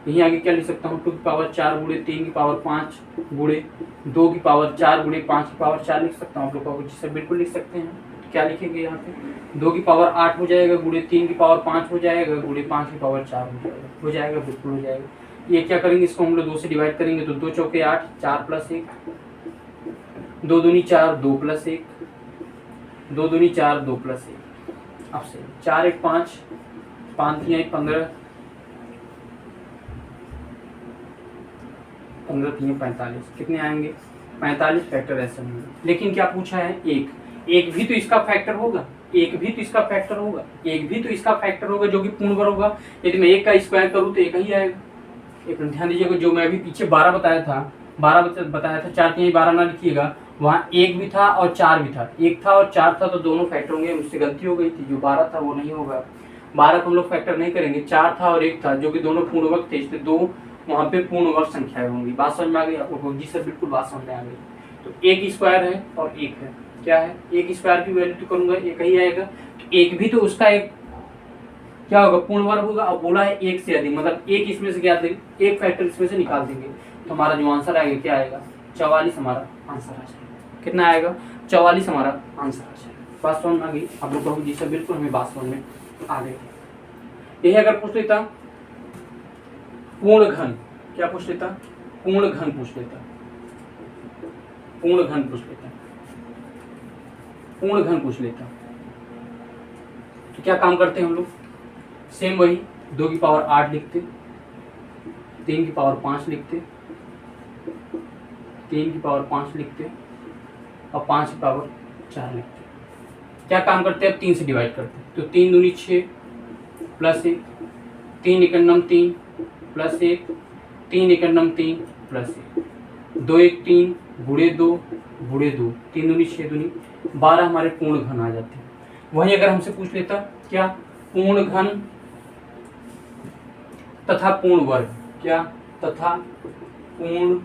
यहीं आगे क्या लिख सकता हूँ, 2 की पावर 4 गुणे 3 की पावर 5 गुणे 2 की पावर 4 गुणे 5 की पावर 4 लिख सकता हूँ। आप लोग जिससे बिल्कुल लिख सकते हैं। क्या लिखेंगे यहाँ पे, 2 की पावर 8 हो जाएगा गुणे 3 की पावर 5 हो जाएगा गुणे 5 की पावर 4 हो जाएगा, बिल्कुल हो जाएगा। ये क्या करेंगे, इसको हम लोग 2 से डिवाइड करेंगे तो 2 चौके 8, 4 प्लस 1 2 दूनी 4, 2 प्लस 1 2 दूनी 4, 2 प्लस 1। अब से 4 1 5 5 3 15 15 3 45, कितने आएंगे 45 फैक्टर ऐसे होंगे। लेकिन क्या पूछा है, एक भी तो इसका फैक्टर होगा, एक भी तो इसका फैक्टर होगा, एक भी तो इसका फैक्टर होगा जो कि पूर्ण वर्ग होगा। यदि मैं 1 का स्क्वायर करूँ तो 1 ही आएगा। एक ध्यान दीजिएगा, जो मैं अभी पीछे 12 बताया था, 4 3 12 ना लिखिएगा, वहाँ 1 भी था और 4 भी था, 1 था और 4 था तो दोनों फैक्टर होंगे। मुझसे गलती हो गई थी, जो 12 था वो नहीं होगा, 12 को हम लोग फैक्टर नहीं करेंगे, 4 था और 1 था जो कि दोनों पूर्ण वर्ग थे, इसलिए 2 वहाँ पे पूर्ण वर्ग संख्याएं होंगी। बात समझ में आ गई आप लोगों को? जी सर बिल्कुल बात समझ में आ गई। तो 1 स्क्वायर है और 1 है, क्या है 1 स्क्वायर की वैल्यू तो करूंगा 1 ही आएगा, तो 1 भी तो उसका एक क्या होगा पूर्ण वर्ग होगा। अब बोला है 1 से अधिक, मतलब 1 इसमें से क्या देंगे, 1 फैक्टर इसमें से निकाल देंगे, तो हमारा जो आंसर आएगा क्या आएगा 44 हमारा आंसर आ जाएगा। कितना आएगा 44 हमारा आंसर आ जाएगा। बात समझ में आ गई आप लोग कहोगे जी सर बिल्कुल हमें बात समझ में आ गई। यही अगर पूछ लेता पूर्ण घन, क्या पूछ लेता पूर्ण घन पूछ लेता, पूर्ण घन पूछ लेता, पूर्ण घन पूछ लेता, तो क्या काम करते हैं हम लोग, सेम वही 2 की पावर 8 लिखते, 3 की पावर 5 लिखते, 3 की पावर 5 लिखते और 5 की पावर 4 लिखते। क्या काम करते हैं, अब 3 से डिवाइड करते हैं, तो 3 दूनी 6 प्लस 1, 3 एकम 3 प्लस 1, 3 एकम 3 प्लस 1, 2 1 3 गुणे 2 गुणे 2, 3 दूनी 6 दूनी 12 हमारे पूर्ण घन आ जाते हैं। वहीं अगर हमसे पूछ लेता क्या पूर्ण घन तथा पूर्ण वर्ग, क्या तथा पूर्ण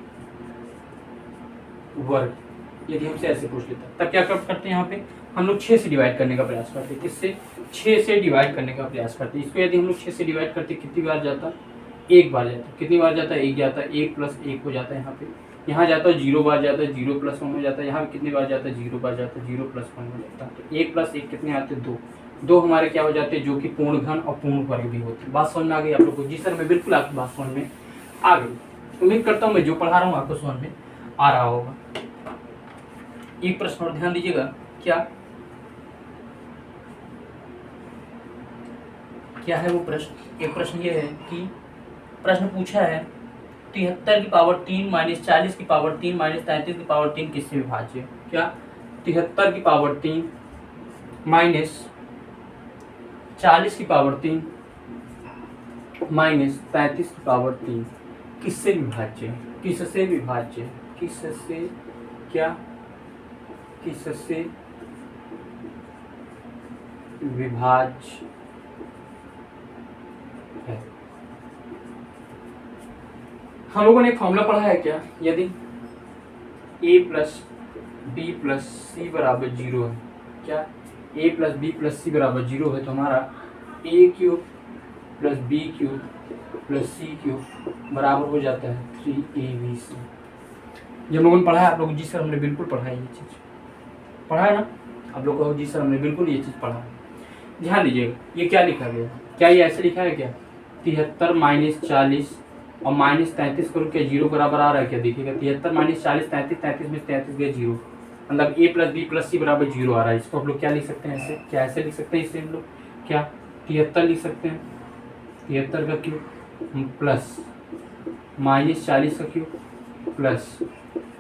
वर्ग, यदि हमसे ऐसे पूछ लेता तब क्या करते हैं, यहाँ पे हम लोग 6 से डिवाइड करने का प्रयास करते हैं। किससे 6 से डिवाइड करने का प्रयास करते हैं। इसको यदि हम लोग 6 से डिवाइड करते कितनी बार जाता, 1 बार जाता। कितनी बार जाता है 1 जाता है, 1 प्लस 1 हो जाता है, यहाँ पे यहाँ जाता है 0 बार जाता है, 0 प्लस 1 हो जाता है, यहाँ कितनी बार जाता है 0 बार जाता है, 0 प्लस 1 हो जाता है। तो 1 प्लस 1 कितने आते हैं 2, 2 हमारे क्या हो जाते हैं जो कि पूर्ण घन और पूर्ण वर्ग भी होते हैं। बात समझ में आ गई आप लोग को? जी सर मैं बिल्कुल आपकी बात समझ में आ गई। उम्मीद करता हूँ मैं जो पढ़ा रहा हूँ आपको समझ में आ रहा होगा। एक प्रश्न और ध्यान दीजिएगा, क्या है वो प्रश्न। एक प्रश्न ये है कि प्रश्न पूछा है 73 की पावर 3 माइनस 40 की पावर 3 माइनस 33 की पावर 3 किससे विभाज्य है। क्या 73 की पावर 3 माइनस 40 की पावर 3 माइनस 33 की पावर 3 किससे विभाज्य है, किससे विभाज्य है, किससे क्या किससे विभाज्य है। हम लोगों ने एक फॉर्मूला पढ़ा है क्या, यदि a plus B plus C बराबर 0 है, क्या a plus B plus C बराबर 0 है, तो हमारा a cube plus B cube plus C cube बराबर हो जाता है 3abc। जब लोगों ने पढ़ा है आप लोग जी सर हमने बिल्कुल पढ़ा है, ये चीज़ पढ़ा है ना आप लोग को? जी सर हमने बिल्कुल ये चीज़ पढ़ा है। ध्यान दीजिएगा ये क्या लिखा गया, क्या ये ऐसे लिखा है क्या 73 माइनस 40 और माइनस 33 करो, क्या 0 बराबर आ रहा है क्या, देखिएगा 73 माइनस 40 33, 33 में 33 गया 0, मतलब a plus B plus C बराबर 0 आ रहा है। इसको आप लोग क्या लिख सकते हैं ऐसे, क्या ऐसे लिख सकते हैं, इसे हम लोग क्या 73 लिख सकते हैं, 73 का क्यूब प्लस माइनस 40 का क्यूब प्लस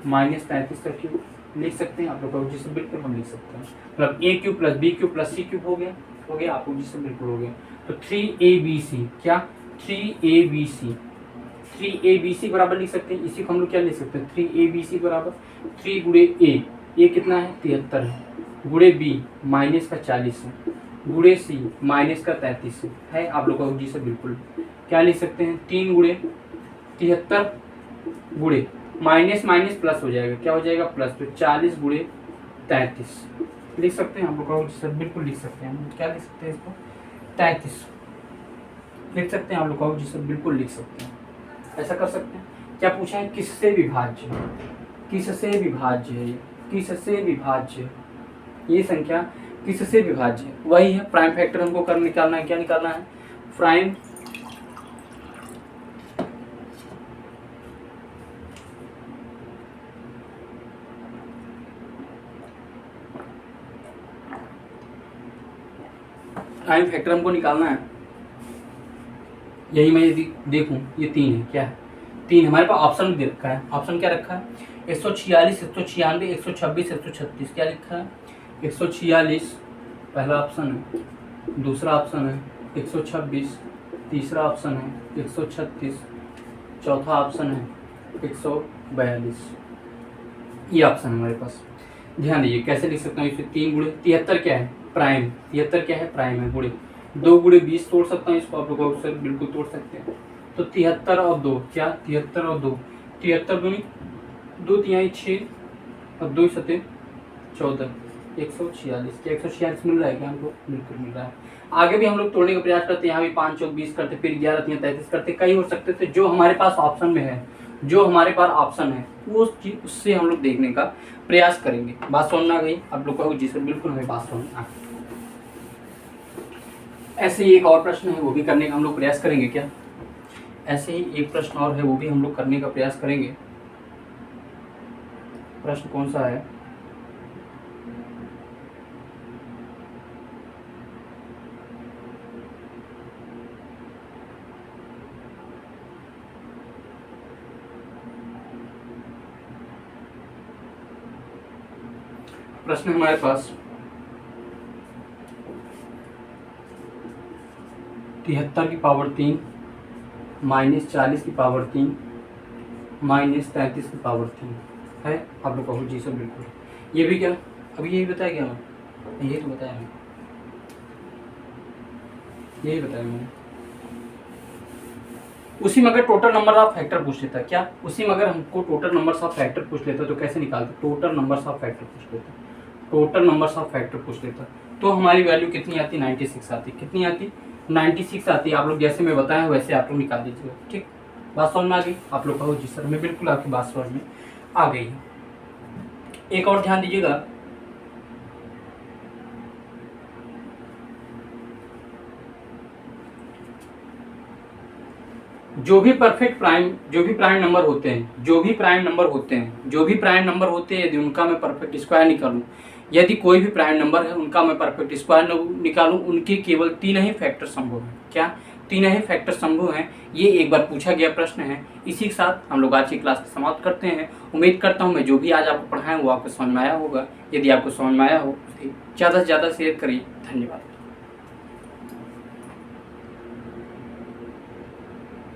माइनस 33 का क्यूब लिख सकते हैं आप लोग, जिससे बिल्कुल हम लिख सकते हैं, मतलब a cube plus B cube plus C cube हो गया आपको, जिससे बिल्कुल हो गया। तो 3abc, क्या 3abc बराबर लिख सकते हैं, इसी को हम लोग क्या लिख सकते हैं 3abc बराबर 3 गुणे a कितना है 73 है, गुणे b माइनस का 40 है, गुणे c माइनस का 33 है आप लोग को जी से बिल्कुल क्या लिख सकते हैं 3 गुणे 73 गुणे माइनस माइनस प्लस हो जाएगा, क्या हो जाएगा प्लस, तो 40 गुणे 33 लिख सकते हैं आप लोग सर बिल्कुल लिख सकते हैं। क्या लिख सकते हैं इसको 33 लिख सकते हैं आप लोग जी सर बिल्कुल लिख सकते हैं, ऐसा कर सकते हैं। क्या पूछा है किससे विभाज्य, किससे विभाज्य है, किससे विभाज्य, ये संख्या किससे विभाज्य है, वही है प्राइम फैक्टर हमको कर निकालना है। क्या निकालना है प्राइम प्राइम फैक्टर हमको निकालना है। यही मैं यदि देखूं ये 3 है, क्या है 3 हमारे पास ऑप्शन दे रखा है, ऑप्शन क्या रखा है 146 196 126 136, क्या लिखा है 146 पहला ऑप्शन है, दूसरा ऑप्शन है 126, तीसरा ऑप्शन है 136, चौथा ऑप्शन है 142, ये ऑप्शन है हमारे पास। ध्यान दीजिए कैसे लिख सकते हैं इसे 3 गुणे 73 क्या है प्राइम, 73 क्या है प्राइम है, गुणे 2 गुणे 20 तोड़ सकता हूँ, इसको आप लोग अवसर बिल्कुल तोड़ सकते हैं। तो 73 और 2 क्या, 73 और 2, 73 दूनी 2 तिहाई 6 और 2 सते 14, 146। क्या 146 मिल रहा है क्या हमको? बिल्कुल मिल रहा है। आगे भी हम लोग तोड़ने का प्रयास करते हैं, यहाँ भी 5 चौक 20 करते, फिर 11 तिहाई 33 करते, कई हो सकते थे। जो हमारे पास ऑप्शन में है, जो हमारे पास ऑप्शन है वो चीज उससे हम लोग देखने का प्रयास करेंगे। बात समझ में आ गई आप लोग को? जी सर बिल्कुल हमें बात समझ में आ गई। ऐसे ही एक और प्रश्न है, वो भी करने का हम लोग प्रयास करेंगे। क्या ऐसे ही एक प्रश्न और है, वो भी हम लोग करने का प्रयास करेंगे। प्रश्न कौन सा है? प्रश्न हमारे पास 73 की पावर 3 माइनस 40 की पावर 3 माइनस 33 की पावर 3 है। आप लोग कहो जी सर बिल्कुल। ये भी क्या अभी यही बताया क्या? मैं यही तो बताया, मैं यही बताया मैंने। उसी में अगर टोटल नंबर ऑफ फैक्टर पूछ लेता, क्या उसी में अगर हमको टोटल नंबर्स ऑफ फैक्टर पूछ लेता तो कैसे निकालते? टोटल नंबर्स ऑफ फैक्टर पूछ लेता, टोटल नंबर्स ऑफ फैक्टर पूछ लेता तो हमारी वैल्यू कितनी आती? 96 आती। कितनी आती? 96 आती। आप लोग जैसे मैं बताया वैसे आप लोग निकाल दीजिएगा। ठीक, बात समझ में आ गई आप लोग? कहो जी सर। मैं बिल्कुल आपकी बात समझ में आ गई। एक और ध्यान दीजिएगा, जो भी परफेक्ट प्राइम, जो भी प्राइम नंबर होते हैं, जो भी प्राइम नंबर होते हैं, जो भी प्राइम नंबर होते हैं, यदि उनका मैं परफेक्ट स्क्वायर निकालूं, यदि कोई भी प्राइम नंबर है उनका मैं परफेक्ट स्क्वायर निकालूं, उनके केवल 3 ही फैक्टर संभव हैं। क्या 3 ही फैक्टर संभव हैं? ये एक बार पूछा गया प्रश्न है। इसी के साथ हम लोग आज की क्लास को समाप्त करते हैं। उम्मीद करता हूँ मैं जो भी आज आपको पढ़ाया वो आपको समझ में आया होगा। यदि आपको समझ में आया हो तो ज़्यादा से ज़्यादा शेयर करिए। धन्यवाद।